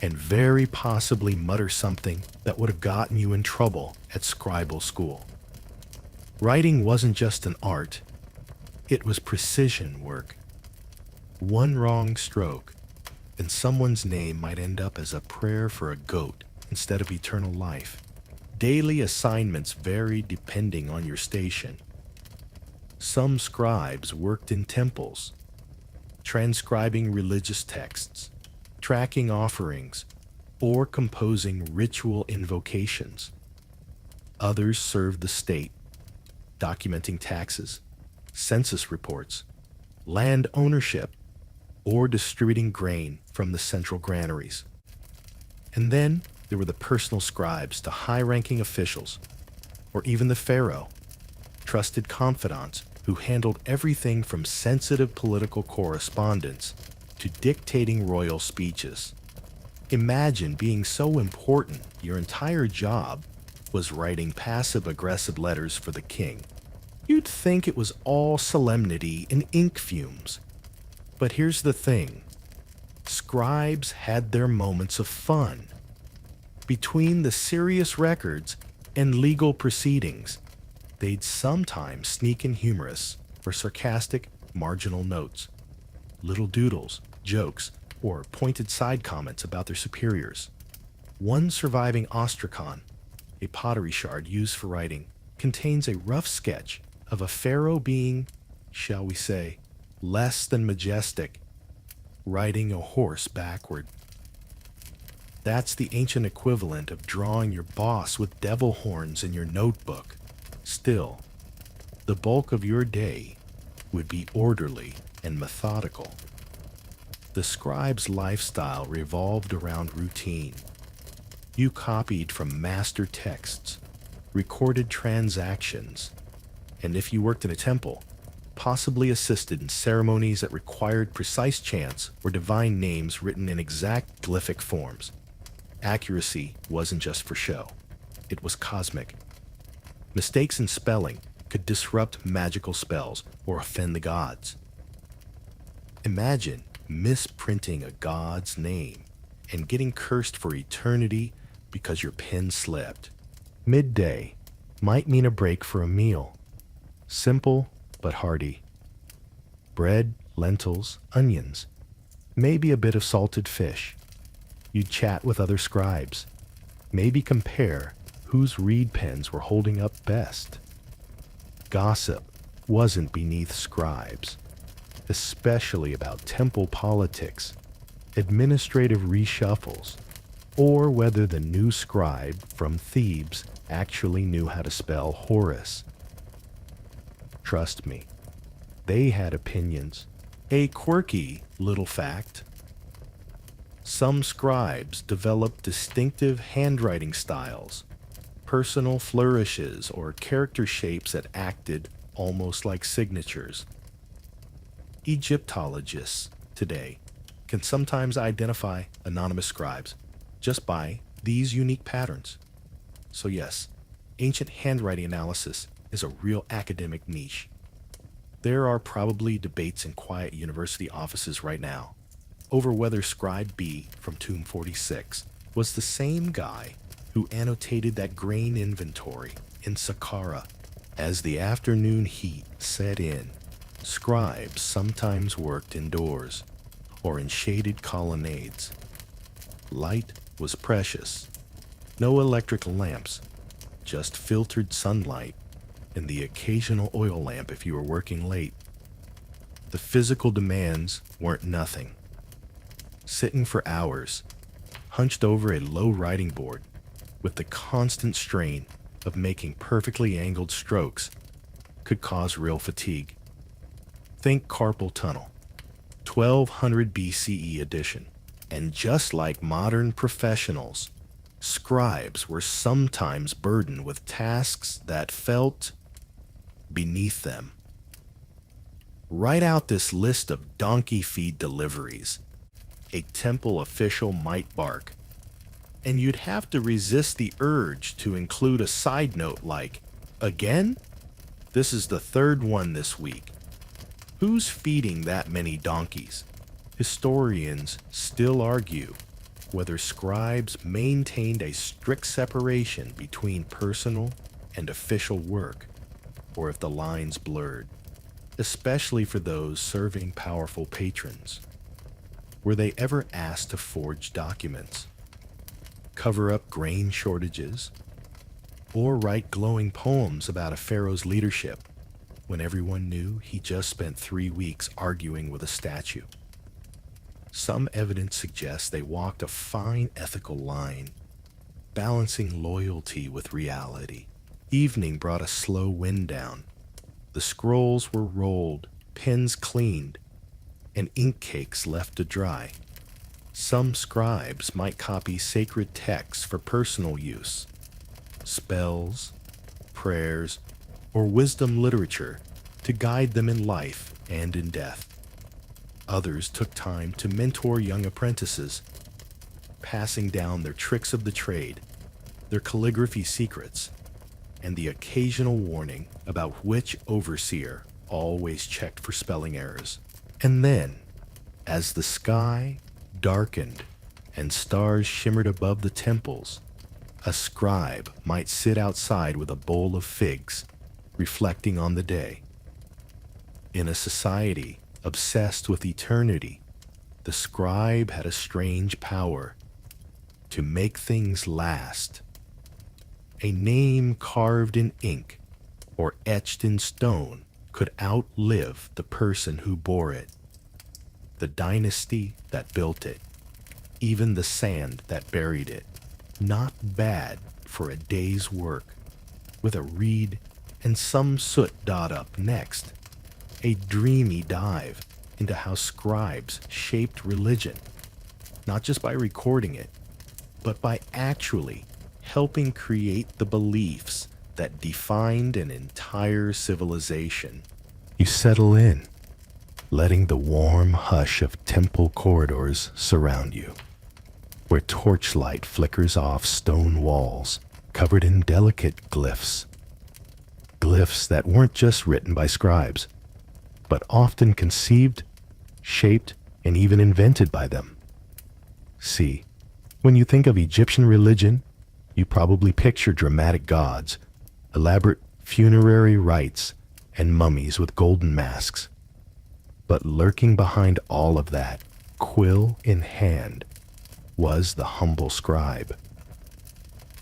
and very possibly mutter something that would have gotten you in trouble at scribal school. Writing wasn't just an art, it was precision work. One wrong stroke, and someone's name might end up as a prayer for a goat instead of eternal life. Daily assignments varied depending on your station. Some scribes worked in temples, transcribing religious texts, tracking offerings, or composing ritual invocations. Others served the state, documenting taxes, census reports, land ownership, or distributing grain from the central granaries. And then there were the personal scribes to high-ranking officials, or even the pharaoh, trusted confidants who handled everything from sensitive political correspondence to dictating royal speeches. Imagine being so important your entire job was writing passive-aggressive letters for the king. You'd think it was all solemnity and ink fumes. But here's the thing. Scribes had their moments of fun. Between the serious records and legal proceedings, they'd sometimes sneak in humorous or sarcastic marginal notes, little doodles, jokes, or pointed side comments about their superiors. One surviving ostracon, a pottery shard used for writing, contains a rough sketch of a pharaoh being, shall we say, less than majestic, riding a horse backward. That's the ancient equivalent of drawing your boss with devil horns in your notebook. Still, the bulk of your day would be orderly and methodical. The scribe's lifestyle revolved around routine. You copied from master texts, recorded transactions, and if you worked in a temple, possibly assisted in ceremonies that required precise chants or divine names written in exact glyphic forms. Accuracy wasn't just for show. It was cosmic. Mistakes in spelling could disrupt magical spells or offend the gods. Imagine misprinting a god's name and getting cursed for eternity because your pen slipped. Midday might mean a break for a meal. Simple but hearty. Bread, lentils, onions, maybe a bit of salted fish. You'd chat with other scribes, maybe compare whose reed pens were holding up best. Gossip wasn't beneath scribes, especially about temple politics, administrative reshuffles, or whether the new scribe from Thebes actually knew how to spell Horus. Trust me, they had opinions. A quirky little fact. Some scribes developed distinctive handwriting styles, personal flourishes, or character shapes that acted almost like signatures. Egyptologists today can sometimes identify anonymous scribes just by these unique patterns. So yes, ancient handwriting analysis is a real academic niche. There are probably debates in quiet university offices right now over whether Scribe B from Tomb 46 was the same guy who annotated that grain inventory in Saqqara. As the afternoon heat set in, scribes sometimes worked indoors or in shaded colonnades. Light was precious. No electric lamps, just filtered sunlight and the occasional oil lamp if you were working late. The physical demands weren't nothing. Sitting for hours, hunched over a low writing board, with the constant strain of making perfectly angled strokes, could cause real fatigue. Think carpal tunnel, 1200 BCE edition. And just like modern professionals, scribes were sometimes burdened with tasks that felt beneath them. Write out this list of donkey feed deliveries a temple official might bark, and you'd have to resist the urge to include a side note like, "Again? This is the third one this week. Who's feeding that many donkeys?" Historians still argue whether scribes maintained a strict separation between personal and official work, or if the lines blurred, especially for those serving powerful patrons. Were they ever asked to forge documents, cover up grain shortages, or write glowing poems about a pharaoh's leadership when everyone knew he just spent 3 weeks arguing with a statue? Some evidence suggests they walked a fine ethical line, balancing loyalty with reality. Evening brought a slow wind down. The scrolls were rolled, pens cleaned, and ink cakes left to dry. Some scribes might copy sacred texts for personal use, spells, prayers, or wisdom literature to guide them in life and in death. Others took time to mentor young apprentices, passing down their tricks of the trade, their calligraphy secrets, and the occasional warning about which overseer always checked for spelling errors. And then, as the sky darkened and stars shimmered above the temples, a scribe might sit outside with a bowl of figs, reflecting on the day. In a society obsessed with eternity, the scribe had a strange power to make things last. A name carved in ink or etched in stone could outlive the person who bore it, the dynasty that built it, even the sand that buried it. Not bad for a day's work, with a reed and some soot dot up next. A dreamy dive into how scribes shaped religion, not just by recording it, but by actually helping create the beliefs that defined an entire civilization. You settle in, letting the warm hush of temple corridors surround you, where torchlight flickers off stone walls covered in delicate glyphs. Glyphs that weren't just written by scribes, but often conceived, shaped, and even invented by them. See, when you think of Egyptian religion, you probably picture dramatic gods, elaborate funerary rites, and mummies with golden masks. But lurking behind all of that, quill in hand, was the humble scribe.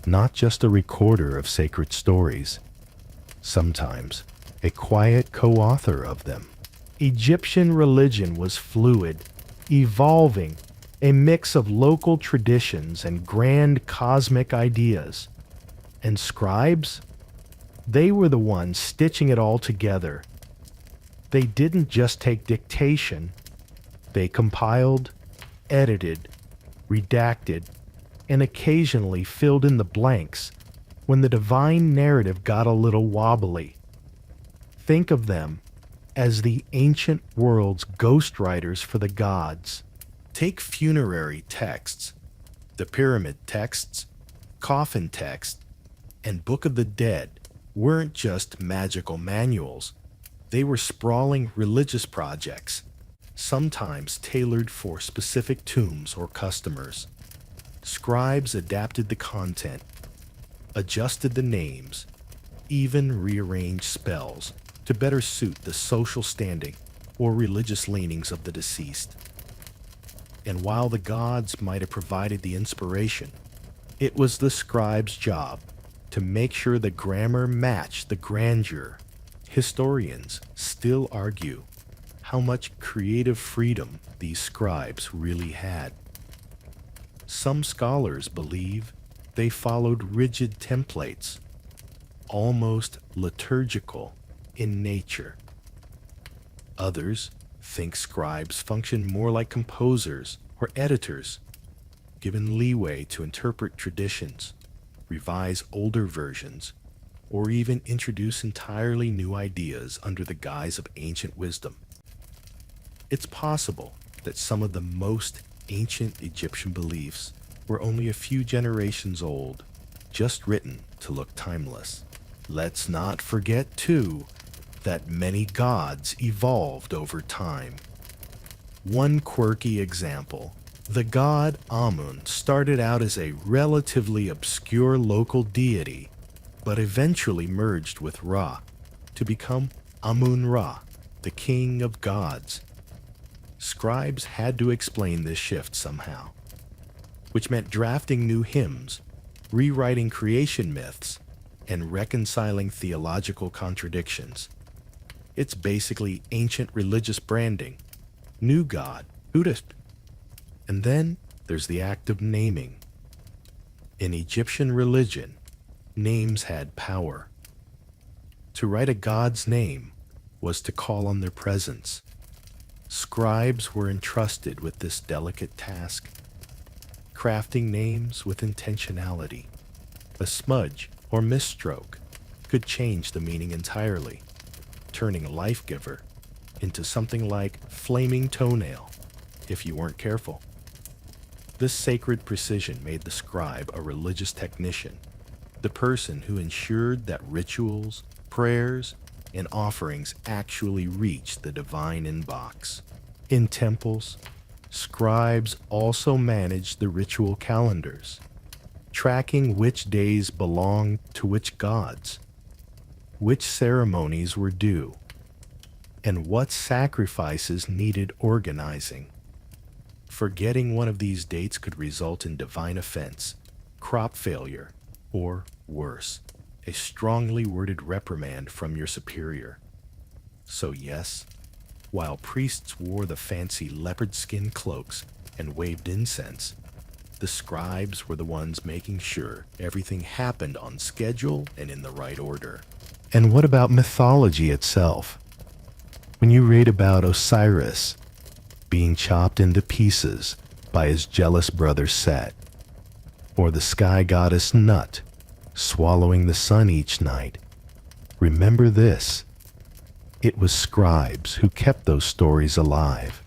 Not just a recorder of sacred stories, sometimes a quiet co-author of them. Egyptian religion was fluid, evolving, a mix of local traditions and grand cosmic ideas. And scribes? They were the ones stitching it all together. They didn't just take dictation. They compiled, edited, redacted, and occasionally filled in the blanks when the divine narrative got a little wobbly. Think of them as the ancient world's ghostwriters for the gods. Take funerary texts, the pyramid texts, coffin texts, and Book of the Dead weren't just magical manuals. They were sprawling religious projects, sometimes tailored for specific tombs or customers. Scribes adapted the content, adjusted the names, even rearranged spells to better suit the social standing or religious leanings of the deceased. And while the gods might have provided the inspiration, it was the scribe's job to make sure the grammar matched the grandeur. Historians still argue how much creative freedom these scribes really had. Some scholars believe they followed rigid templates, almost liturgical in nature. Others think scribes functioned more like composers or editors, given leeway to interpret traditions, revise older versions, or even introduce entirely new ideas under the guise of ancient wisdom. It's possible that some of the most ancient Egyptian beliefs were only a few generations old, just written to look timeless. Let's not forget, too, that many gods evolved over time. One quirky example: the god Amun started out as a relatively obscure local deity, but eventually merged with Ra to become Amun-Ra, the king of gods. Scribes had to explain this shift somehow, which meant drafting new hymns, rewriting creation myths, and reconciling theological contradictions. It's basically ancient religious branding. New god, Hudist. And then there's the act of naming. In Egyptian religion, names had power. To write a god's name was to call on their presence. Scribes were entrusted with this delicate task, crafting names with intentionality. A smudge or misstroke could change the meaning entirely, turning life giver into something like flaming toenail if you weren't careful. This sacred precision made the scribe a religious technician, the person who ensured that rituals, prayers, and offerings actually reached the divine inbox. In temples, scribes also managed the ritual calendars, tracking which days belonged to which gods, which ceremonies were due, and what sacrifices needed organizing. Forgetting one of these dates could result in divine offense, crop failure, or worse, a strongly worded reprimand from your superior. So yes, while priests wore the fancy leopard skin cloaks and waved incense, the scribes were the ones making sure everything happened on schedule and in the right order. And what about mythology itself? When you read about Osiris being chopped into pieces by his jealous brother Set, or the sky goddess Nut swallowing the sun each night, remember this: it was scribes who kept those stories alive.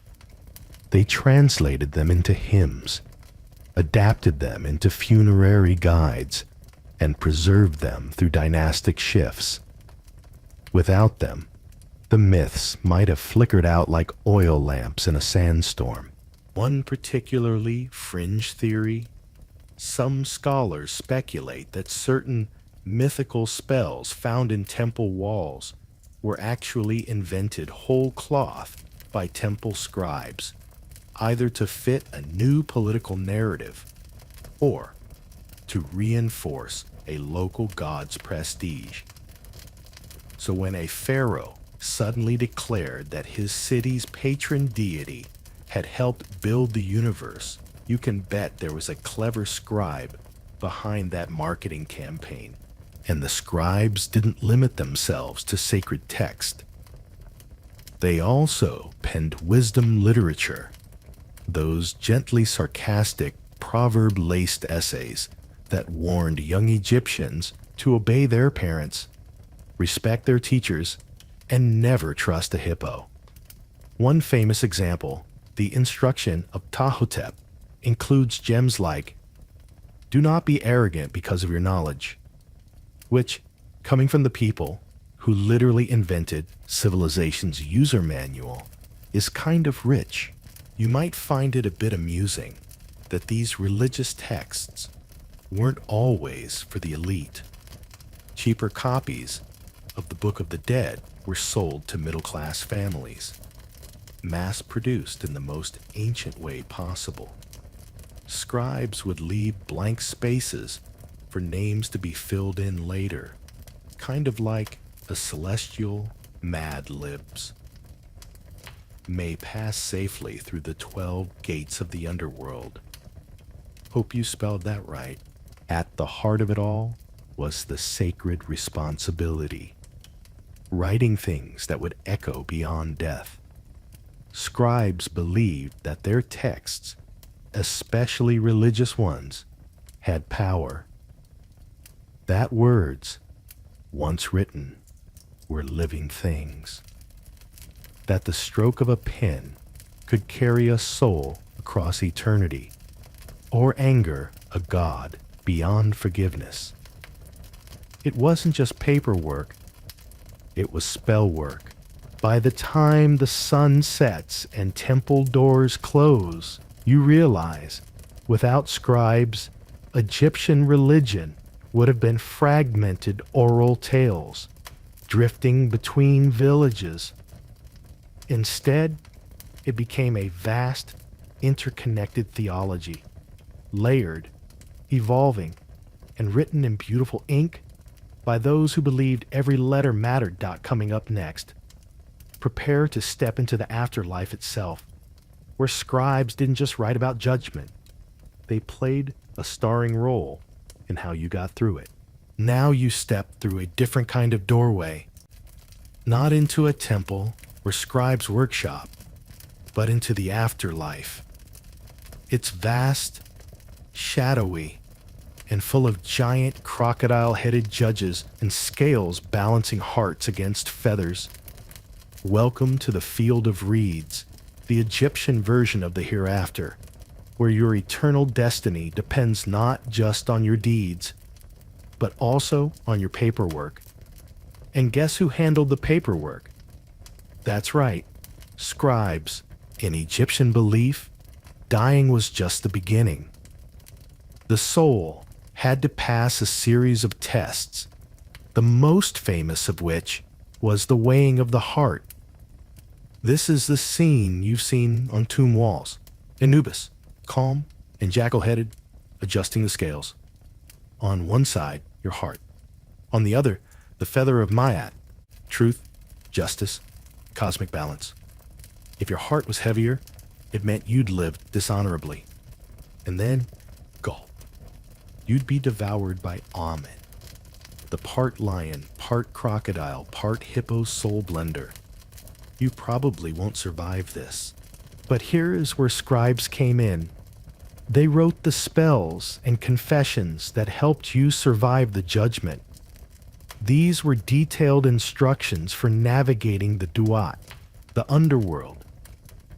They translated them into hymns, adapted them into funerary guides, and preserved them through dynastic shifts. Without them, the myths might have flickered out like oil lamps in a sandstorm. One particularly fringe theory: some scholars speculate that certain mythical spells found in temple walls were actually invented whole cloth by temple scribes, either to fit a new political narrative or to reinforce a local god's prestige. So when a pharaoh suddenly declared that his city's patron deity had helped build the universe, you can bet there was a clever scribe behind that marketing campaign. And the scribes didn't limit themselves to sacred text. They also penned wisdom literature, those gently sarcastic, proverb-laced essays that warned young Egyptians to obey their parents, respect their teachers, and never trust a hippo. One famous example, the instruction of Ptahhotep, includes gems like, "Do not be arrogant because of your knowledge," which, coming from the people who literally invented civilization's user manual, is kind of rich. You might find it a bit amusing that these religious texts weren't always for the elite. Cheaper copies of the Book of the Dead were sold to middle-class families, mass-produced in the most ancient way possible. Scribes would leave blank spaces for names to be filled in later, kind of like a celestial Mad Libs. May pass safely through the 12 gates of the underworld. Hope you spelled that right. At the heart of it all was the sacred responsibility, writing things that would echo beyond death. Scribes believed that their texts, especially religious ones, had power. That words, once written, were living things. That the stroke of a pen could carry a soul across eternity, or anger a god beyond forgiveness. It wasn't just paperwork, it was spell work. By the time the sun sets and temple doors close, you realize, without scribes, Egyptian religion would have been fragmented oral tales, drifting between villages. Instead, it became a vast, interconnected theology, layered, evolving, and written in beautiful ink by those who believed every letter mattered. Coming up next, prepare to step into the afterlife itself, where scribes didn't just write about judgment, they played a starring role in how you got through it. Now you step through a different kind of doorway, not into a temple or scribe's workshop, but into the afterlife. It's vast, shadowy, and full of giant crocodile-headed judges and scales balancing hearts against feathers. Welcome to the Field of Reeds, the Egyptian version of the hereafter, where your eternal destiny depends not just on your deeds, but also on your paperwork. And guess who handled the paperwork? That's right, scribes. In Egyptian belief, dying was just the beginning. The soul had to pass a series of tests, the most famous of which was the weighing of the heart. This is the scene you've seen on tomb walls. Anubis, calm and jackal-headed, adjusting the scales. On one side, your heart. On the other, the feather of Maat, truth, justice, cosmic balance. If your heart was heavier, it meant you'd lived dishonorably. And then, gulp. You'd be devoured by Amen, the part lion, part crocodile, part hippo soul blender. You probably won't survive this. But here is where scribes came in. They wrote the spells and confessions that helped you survive the judgment. These were detailed instructions for navigating the duat, the underworld,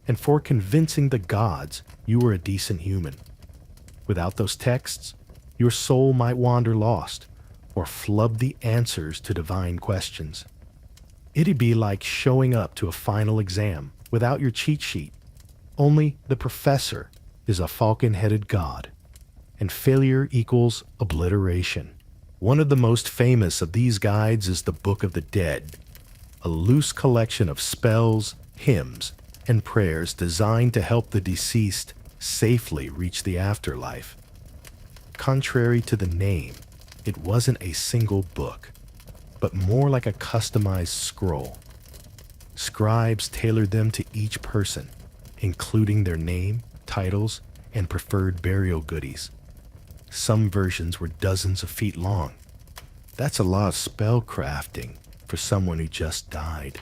and for convincing the gods you were a decent human. Without those texts, your soul might wander lost or flub the answers to divine questions. It'd be like showing up to a final exam without your cheat sheet. Only the professor is a falcon-headed god, and failure equals obliteration. One of the most famous of these guides is the Book of the Dead, a loose collection of spells, hymns, and prayers designed to help the deceased safely reach the afterlife. Contrary to the name, it wasn't a single book, but more like a customized scroll. Scribes tailored them to each person, including their name, titles, and preferred burial goodies. Some versions were dozens of feet long. That's a lot of spell crafting for someone who just died.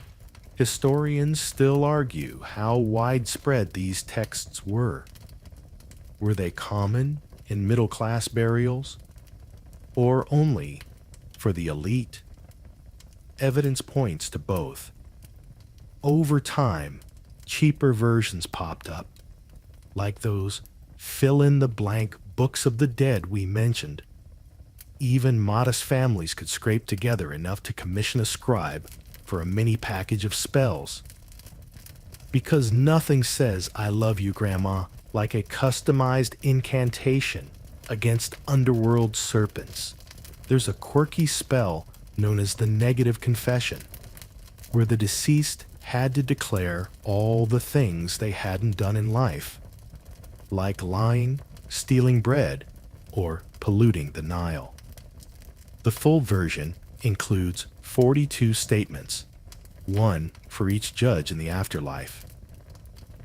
Historians still argue how widespread these texts were. Were they common in middle-class burials, or only for the elite? Evidence points to both. Over time, cheaper versions popped up, like those fill-in-the-blank books of the dead we mentioned. Even modest families could scrape together enough to commission a scribe for a mini package of spells. Because nothing says "I love you, Grandma" like a customized incantation against underworld serpents. There's a quirky spell known as the negative confession, where the deceased had to declare all the things they hadn't done in life, like lying, stealing bread, or polluting the Nile. The full version includes 42 statements, one for each judge in the afterlife,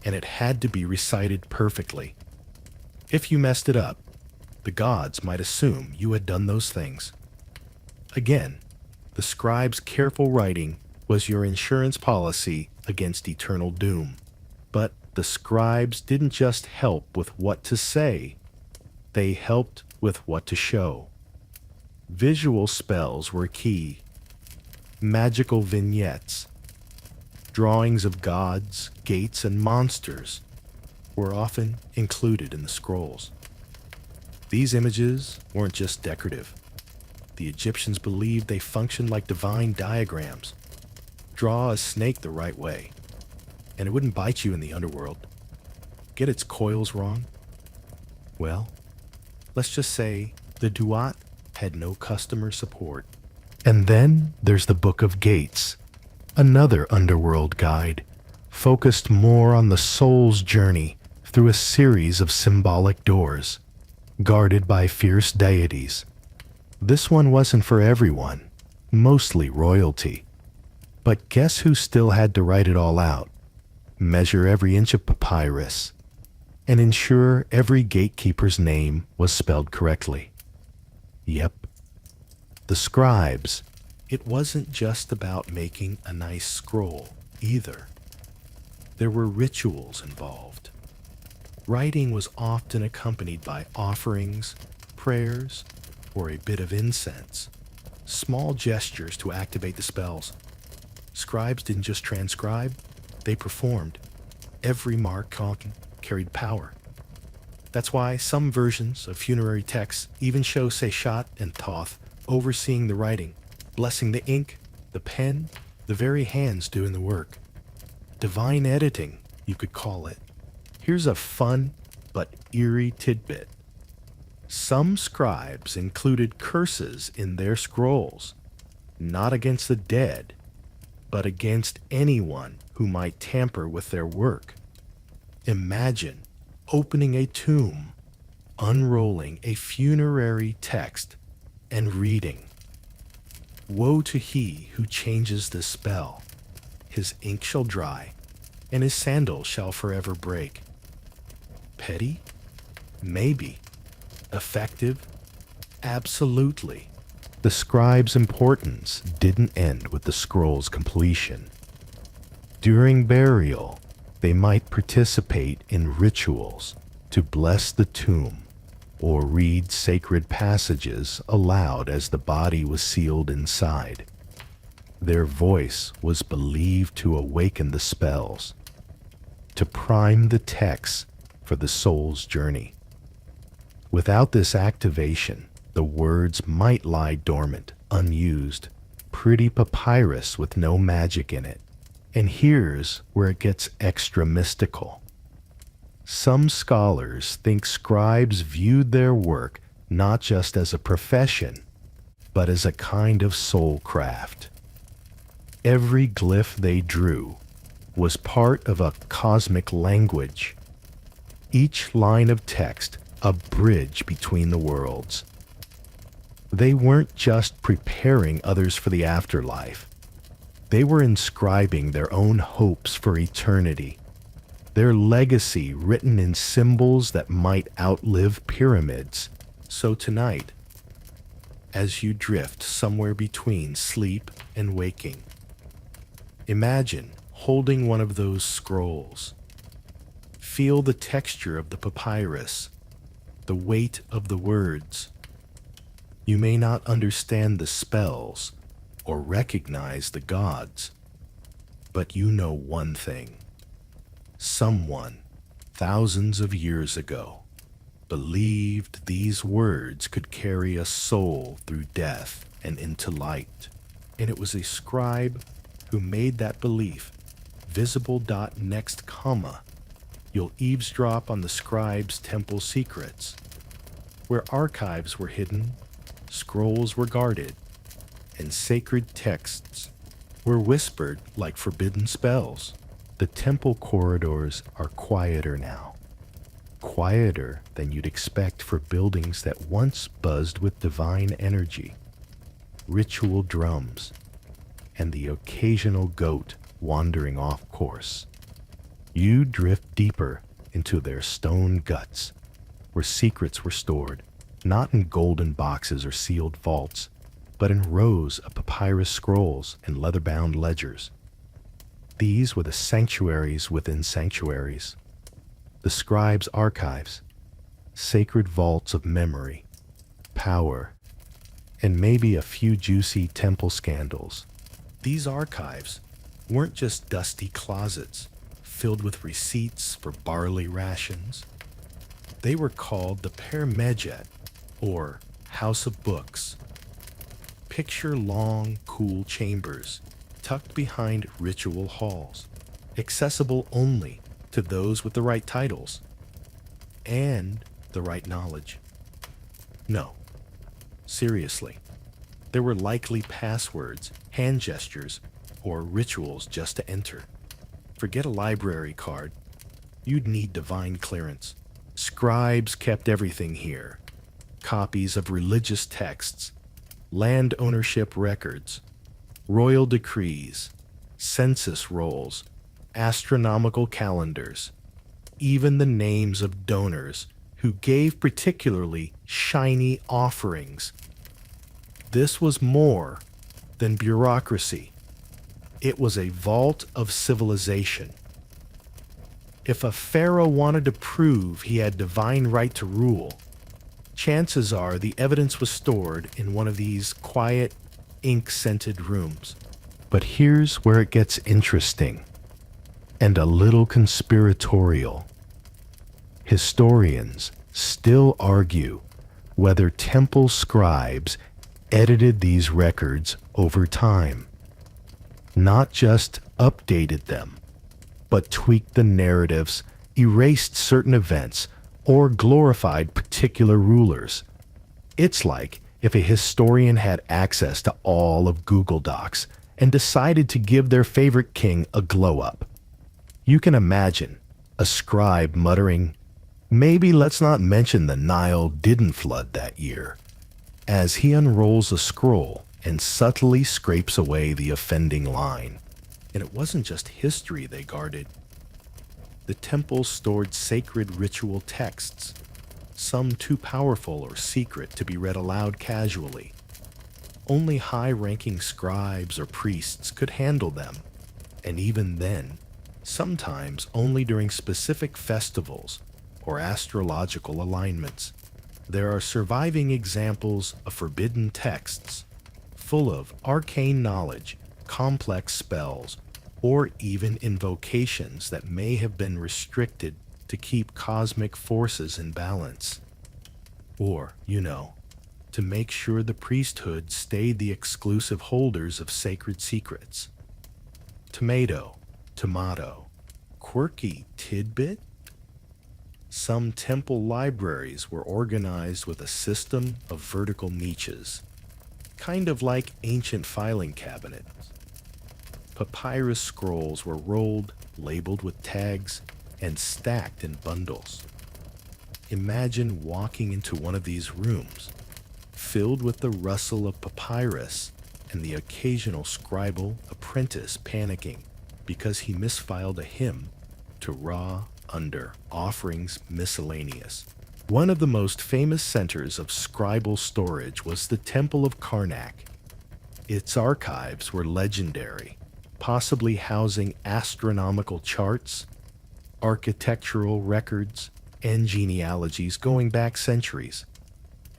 and it had to be recited perfectly. If you messed it up, the gods might assume you had done those things. Again, the scribe's careful writing was your insurance policy against eternal doom. But the scribes didn't just help with what to say, they helped with what to show. Visual spells were key. Magical vignettes, drawings of gods, gates, and monsters were often included in the scrolls. These images weren't just decorative. The Egyptians believed they functioned like divine diagrams. Draw a snake the right way, and it wouldn't bite you in the underworld. Get its coils wrong? Well, let's just say the Duat had no customer support. And then there's the Book of Gates, another underworld guide, focused more on the soul's journey through a series of symbolic doors, guarded by fierce deities. This one wasn't for everyone, mostly royalty. But guess who still had to write it all out, measure every inch of papyrus, and ensure every gatekeeper's name was spelled correctly? Yep, the scribes. It wasn't just about making a nice scroll, either. There were rituals involved. Writing was often accompanied by offerings, prayers, or a bit of incense, small gestures to activate the spells. Scribes didn't just transcribe, they performed. Every mark carried power. That's why some versions of funerary texts even show Seshat and Thoth overseeing the writing, blessing the ink, the pen, the very hands doing the work. Divine editing, you could call it. Here's a fun but eerie tidbit. Some scribes included curses in their scrolls, not against the dead, but against anyone who might tamper with their work. Imagine opening a tomb, unrolling a funerary text, and reading, "Woe to he who changes the spell. His ink shall dry, and his sandal shall forever break." Petty? Maybe. Effective? Absolutely. The scribe's importance didn't end with the scroll's completion. During burial, they might participate in rituals to bless the tomb or read sacred passages aloud as the body was sealed inside. Their voice was believed to awaken the spells, to prime the text for the soul's journey. Without this activation, the words might lie dormant, unused, pretty papyrus with no magic in it. And here's where it gets extra mystical. Some scholars think scribes viewed their work not just as a profession, but as a kind of soul craft. Every glyph they drew was part of a cosmic language. Each line of text a bridge between the worlds. They weren't just preparing others for the afterlife. They were inscribing their own hopes for eternity, their legacy written in symbols that might outlive pyramids. So tonight, as you drift somewhere between sleep and waking, imagine holding one of those scrolls. Feel the texture of the papyrus, the weight of the words. You may not understand the spells or recognize the gods, but you know one thing. Someone, thousands of years ago, believed these words could carry a soul through death and into light. And it was a scribe who made that belief visible. Next comma, you'll eavesdrop on the scribe's temple secrets, where archives were hidden, scrolls were guarded, and sacred texts were whispered like forbidden spells. The temple corridors are quieter now, quieter than you'd expect for buildings that once buzzed with divine energy, ritual drums, and the occasional goat wandering off course. You drift deeper into their stone guts, where secrets were stored, not in golden boxes or sealed vaults, but in rows of papyrus scrolls and leather-bound ledgers. These were the sanctuaries within sanctuaries, the scribe's archives, sacred vaults of memory, power, and maybe a few juicy temple scandals. These archives weren't just dusty closets filled with receipts for barley rations. They were called the Permejet, or House of Books. Picture long, cool chambers tucked behind ritual halls, accessible only to those with the right titles and the right knowledge. No, seriously, there were likely passwords, hand gestures, or rituals just to enter. Forget a library card. You'd need divine clearance. Scribes kept everything here. Copies of religious texts, land ownership records, royal decrees, census rolls, astronomical calendars, even the names of donors who gave particularly shiny offerings. This was more than bureaucracy. It was a vault of civilization. If a pharaoh wanted to prove he had divine right to rule, chances are the evidence was stored in one of these quiet, ink-scented rooms. But here's where it gets interesting and a little conspiratorial. Historians still argue whether temple scribes edited these records over time, not just updated them, but tweaked the narratives, erased certain events, or glorified particular rulers. It's like if a historian had access to all of Google Docs and decided to give their favorite king a glow-up. You can imagine a scribe muttering, "Maybe let's not mention the Nile didn't flood that year," as he unrolls a scroll and subtly scrapes away the offending line. And it wasn't just history they guarded. The temples stored sacred ritual texts, some too powerful or secret to be read aloud casually. Only high-ranking scribes or priests could handle them, and even then, sometimes only during specific festivals or astrological alignments. There are surviving examples of forbidden texts, full of arcane knowledge, complex spells, or even invocations that may have been restricted to keep cosmic forces in balance. Or, to make sure the priesthood stayed the exclusive holders of sacred secrets. Tomato, quirky tidbit? Some temple libraries were organized with a system of vertical niches, kind of like ancient filing cabinets. Papyrus scrolls were rolled, labeled with tags, and stacked in bundles. Imagine walking into one of these rooms, filled with the rustle of papyrus and the occasional scribal apprentice panicking because he misfiled a hymn to Ra under offerings miscellaneous. One of the most famous centers of scribal storage was the Temple of Karnak. Its archives were legendary, possibly housing astronomical charts, architectural records, and genealogies going back centuries.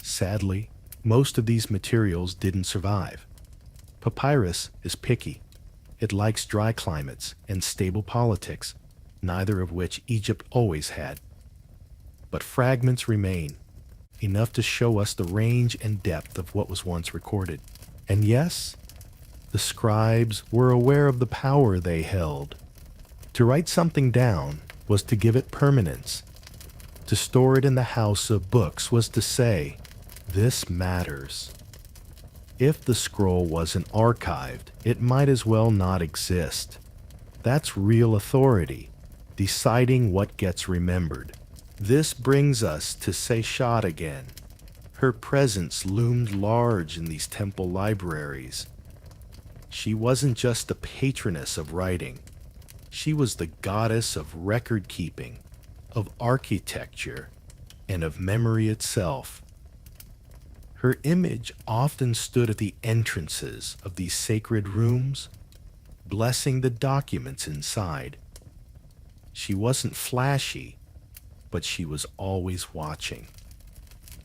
Sadly, most of these materials didn't survive. Papyrus is picky. It likes dry climates and stable politics, neither of which Egypt always had. But fragments remain, enough to show us the range and depth of what was once recorded. And yes, the scribes were aware of the power they held. To write something down was to give it permanence. To store it in the house of books was to say, "This matters." If the scroll wasn't archived, it might as well not exist. That's real authority, deciding what gets remembered. This brings us to Seishat again. Her presence loomed large in these temple libraries. She wasn't just the patroness of writing. She was the goddess of record-keeping, of architecture, and of memory itself. Her image often stood at the entrances of these sacred rooms, blessing the documents inside. She wasn't flashy, but she was always watching,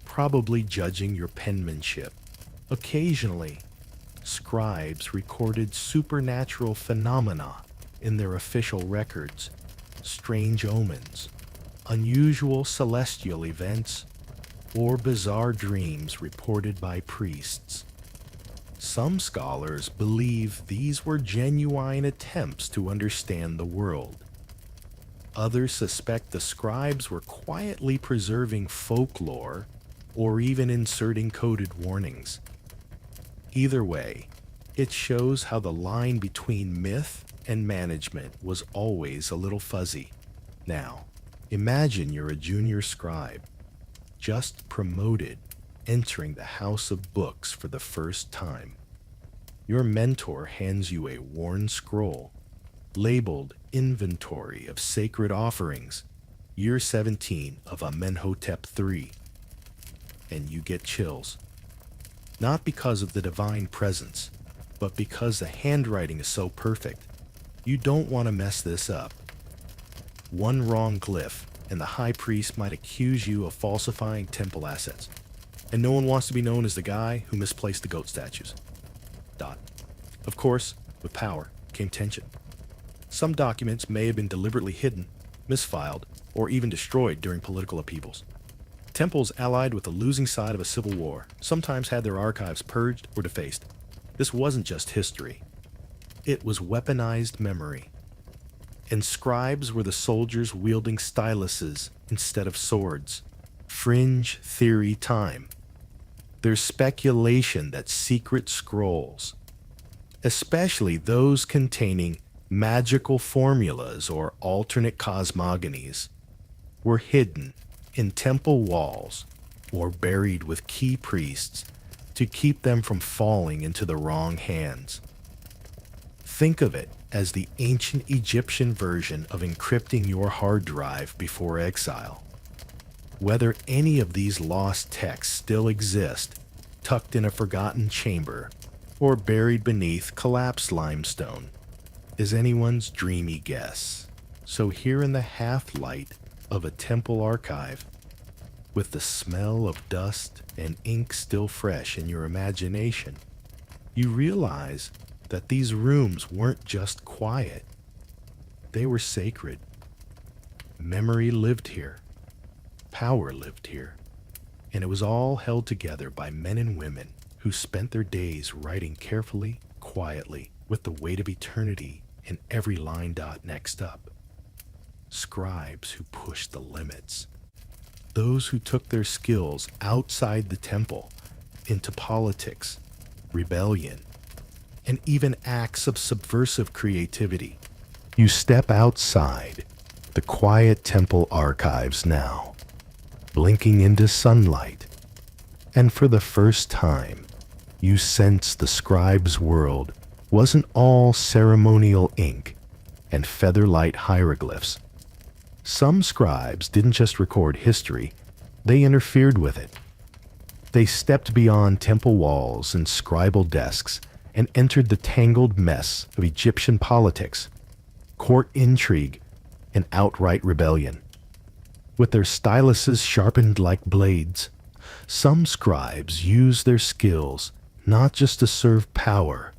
probably judging your penmanship. Occasionally, scribes recorded supernatural phenomena in their official records, strange omens, unusual celestial events, or bizarre dreams reported by priests. Some scholars believe these were genuine attempts to understand the world. Others suspect the scribes were quietly preserving folklore or even inserting coded warnings. Either way, it shows how the line between myth and management was always a little fuzzy. Now, imagine you're a junior scribe, just promoted, entering the house of books for the first time. Your mentor hands you a worn scroll, labeled Inventory of Sacred Offerings, Year 17 of Amenhotep III, and you get chills. Not because of the divine presence, but because the handwriting is so perfect. You don't want to mess this up. One wrong glyph, and the high priest might accuse you of falsifying temple assets. And no one wants to be known as the guy who misplaced the goat statues. Of course, with power came tension. Some documents may have been deliberately hidden, misfiled, or even destroyed during political upheavals. Temples allied with the losing side of a civil war sometimes had their archives purged or defaced. This wasn't just history. It was weaponized memory. And scribes were the soldiers wielding styluses instead of swords. Fringe theory time. There's speculation that secret scrolls, especially those containing magical formulas or alternate cosmogonies, were hidden in temple walls or buried with key priests to keep them from falling into the wrong hands. Think of it as the ancient Egyptian version of encrypting your hard drive before exile. Whether any of these lost texts still exist, tucked in a forgotten chamber, or buried beneath collapsed limestone, is anyone's dreamy guess. So here in the half-light of a temple archive, with the smell of dust and ink still fresh in your imagination, you realize that these rooms weren't just quiet. They were sacred. Memory lived here. Power lived here. And it was all held together by men and women who spent their days writing carefully, quietly, with the weight of eternity in every line dot next up. Scribes who pushed the limits. Those who took their skills outside the temple into politics, rebellion, and even acts of subversive creativity. You step outside the quiet temple archives now, blinking into sunlight, and for the first time, you sense the scribe's world wasn't all ceremonial ink and featherlight hieroglyphs. Some scribes didn't just record history, they interfered with it. They stepped beyond temple walls and scribal desks and entered the tangled mess of Egyptian politics, court intrigue, and outright rebellion. With their styluses sharpened like blades, some scribes used their skills not just to serve power,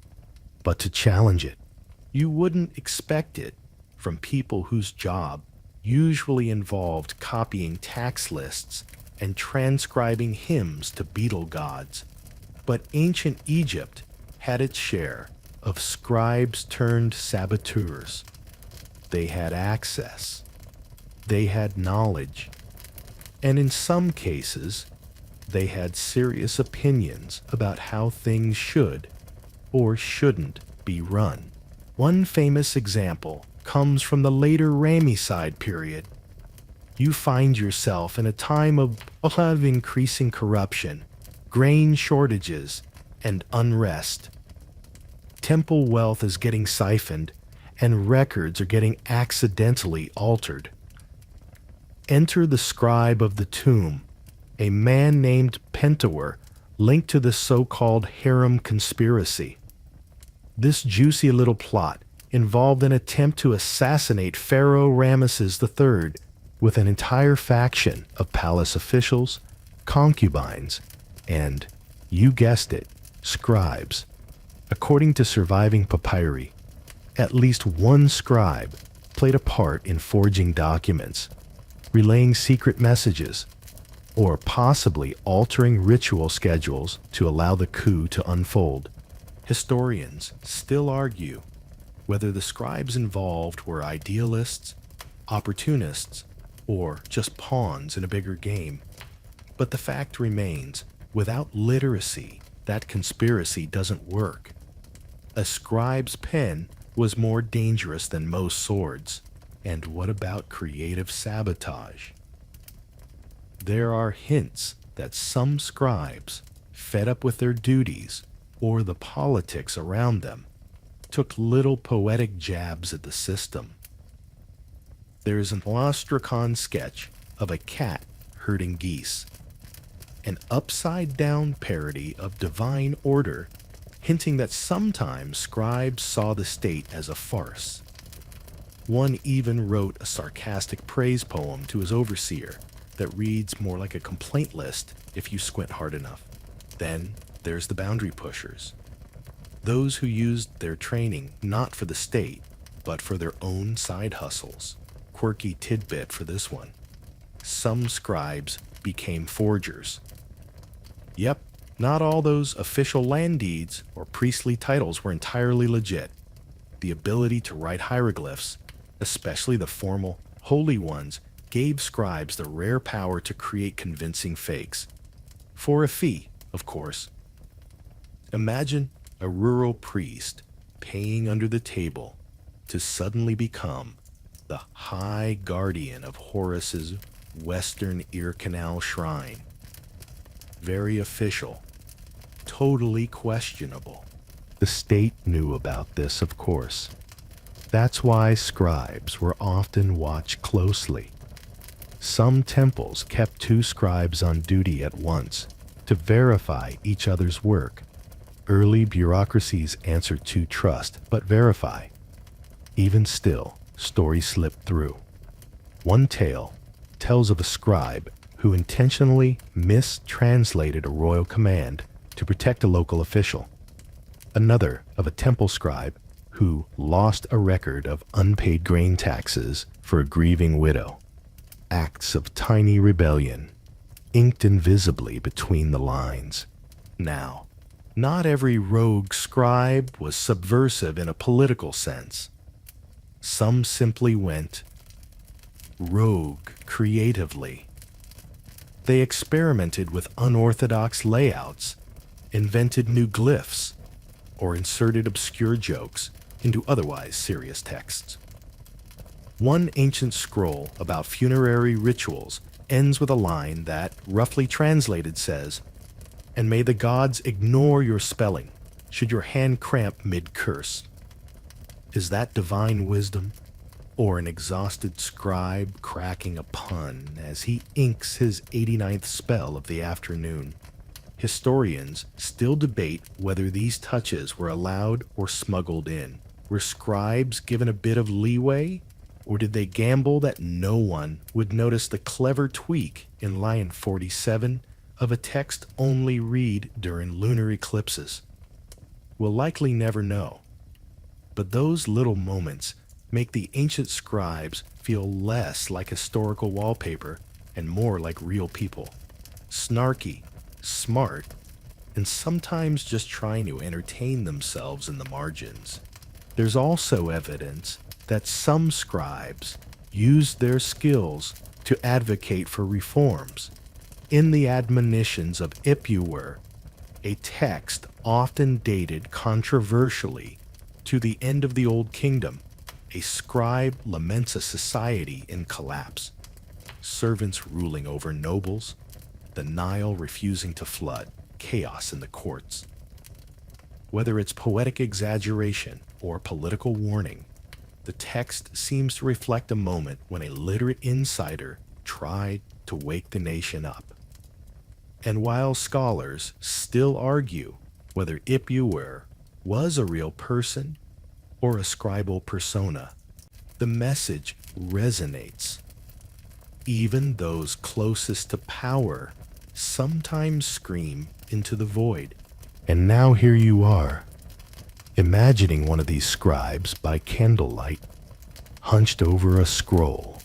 but to challenge it. You wouldn't expect it from people whose job usually involved copying tax lists and transcribing hymns to beetle gods. But ancient Egypt had its share of scribes turned saboteurs. They had access. They had knowledge. And in some cases, they had serious opinions about how things should or shouldn't be run. One famous example comes from the later Ramesside period. You find yourself in a time of increasing corruption, grain shortages, and unrest. Temple wealth is getting siphoned, and records are getting accidentally altered. Enter the scribe of the tomb, a man named Pentuer, linked to the so-called harem conspiracy. This juicy little plot involved an attempt to assassinate Pharaoh Ramesses III with an entire faction of palace officials, concubines, and, you guessed it, scribes. According to surviving papyri, at least one scribe played a part in forging documents, relaying secret messages, or possibly altering ritual schedules to allow the coup to unfold. Historians still argue whether the scribes involved were idealists, opportunists, or just pawns in a bigger game. But the fact remains, without literacy, that conspiracy doesn't work. A scribe's pen was more dangerous than most swords. And what about creative sabotage? There are hints that some scribes, fed up with their duties or the politics around them, took little poetic jabs at the system. There is an Ostrakhan sketch of a cat herding geese, an upside-down parody of divine order, hinting that sometimes scribes saw the state as a farce. One even wrote a sarcastic praise poem to his overseer that reads more like a complaint list if you squint hard enough. Then there's the boundary pushers. Those who used their training not for the state, but for their own side hustles. Quirky tidbit for this one. Some scribes became forgers. Yep, not all those official land deeds or priestly titles were entirely legit. The ability to write hieroglyphs, especially the formal, holy ones, gave scribes the rare power to create convincing fakes. For a fee, of course. Imagine a rural priest paying under the table to suddenly become the high guardian of Horus's Western Ear Canal shrine. Very official, totally questionable. The state knew about this, of course. That's why scribes were often watched closely. Some temples kept two scribes on duty at once to verify each other's work. Early bureaucracies answered to trust but verify. Even still, stories slip through. One tale tells of a scribe who intentionally mistranslated a royal command to protect a local official. Another of a temple scribe who lost a record of unpaid grain taxes for a grieving widow. Acts of tiny rebellion, inked invisibly between the lines. Now, not every rogue scribe was subversive in a political sense. Some simply went rogue creatively. They experimented with unorthodox layouts, invented new glyphs, or inserted obscure jokes into otherwise serious texts. One ancient scroll about funerary rituals ends with a line that, roughly translated, says, "And may the gods ignore your spelling, should your hand cramp mid-curse." Is that divine wisdom, or an exhausted scribe cracking a pun as he inks his 89th spell of the afternoon? Historians still debate whether these touches were allowed or smuggled in. Were scribes given a bit of leeway, or did they gamble that no one would notice the clever tweak in line 47 of a text only read during lunar eclipses? We'll likely never know. But those little moments make the ancient scribes feel less like historical wallpaper and more like real people. Snarky, smart, and sometimes just trying to entertain themselves in the margins. There's also evidence that some scribes used their skills to advocate for reforms. In the admonitions of Ipuwer, a text often dated controversially to the end of the Old Kingdom, a scribe laments a society in collapse, servants ruling over nobles, the Nile refusing to flood, chaos in the courts. Whether it's poetic exaggeration or political warning, the text seems to reflect a moment when a literate insider tried to wake the nation up. And while scholars still argue whether Ipuwer was a real person or a scribal persona, the message resonates. Even those closest to power sometimes scream into the void. And now here you are, imagining one of these scribes by candlelight, hunched over a scroll,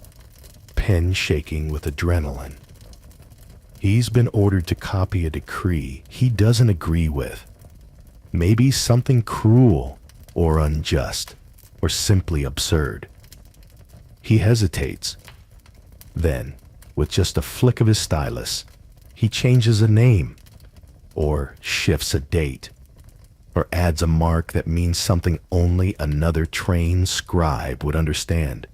pen shaking with adrenaline. He's been ordered to copy a decree he doesn't agree with. Maybe something cruel or unjust or simply absurd. He hesitates. Then, with just a flick of his stylus, he changes a name, or shifts a date, or adds a mark that means something only another trained scribe would understand.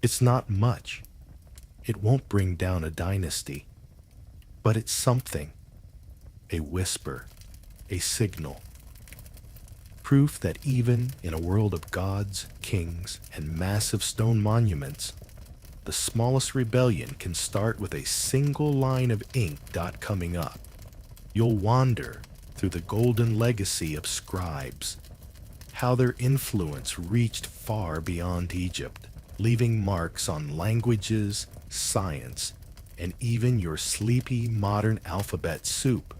It's not much. It won't bring down a dynasty, but it's something, a whisper, a signal. Proof that even in a world of gods, kings, and massive stone monuments, the smallest rebellion can start with a single line of ink dot coming up. You'll wander through the golden legacy of scribes, how their influence reached far beyond Egypt, leaving marks on languages, science, and even your sleepy modern alphabet soup.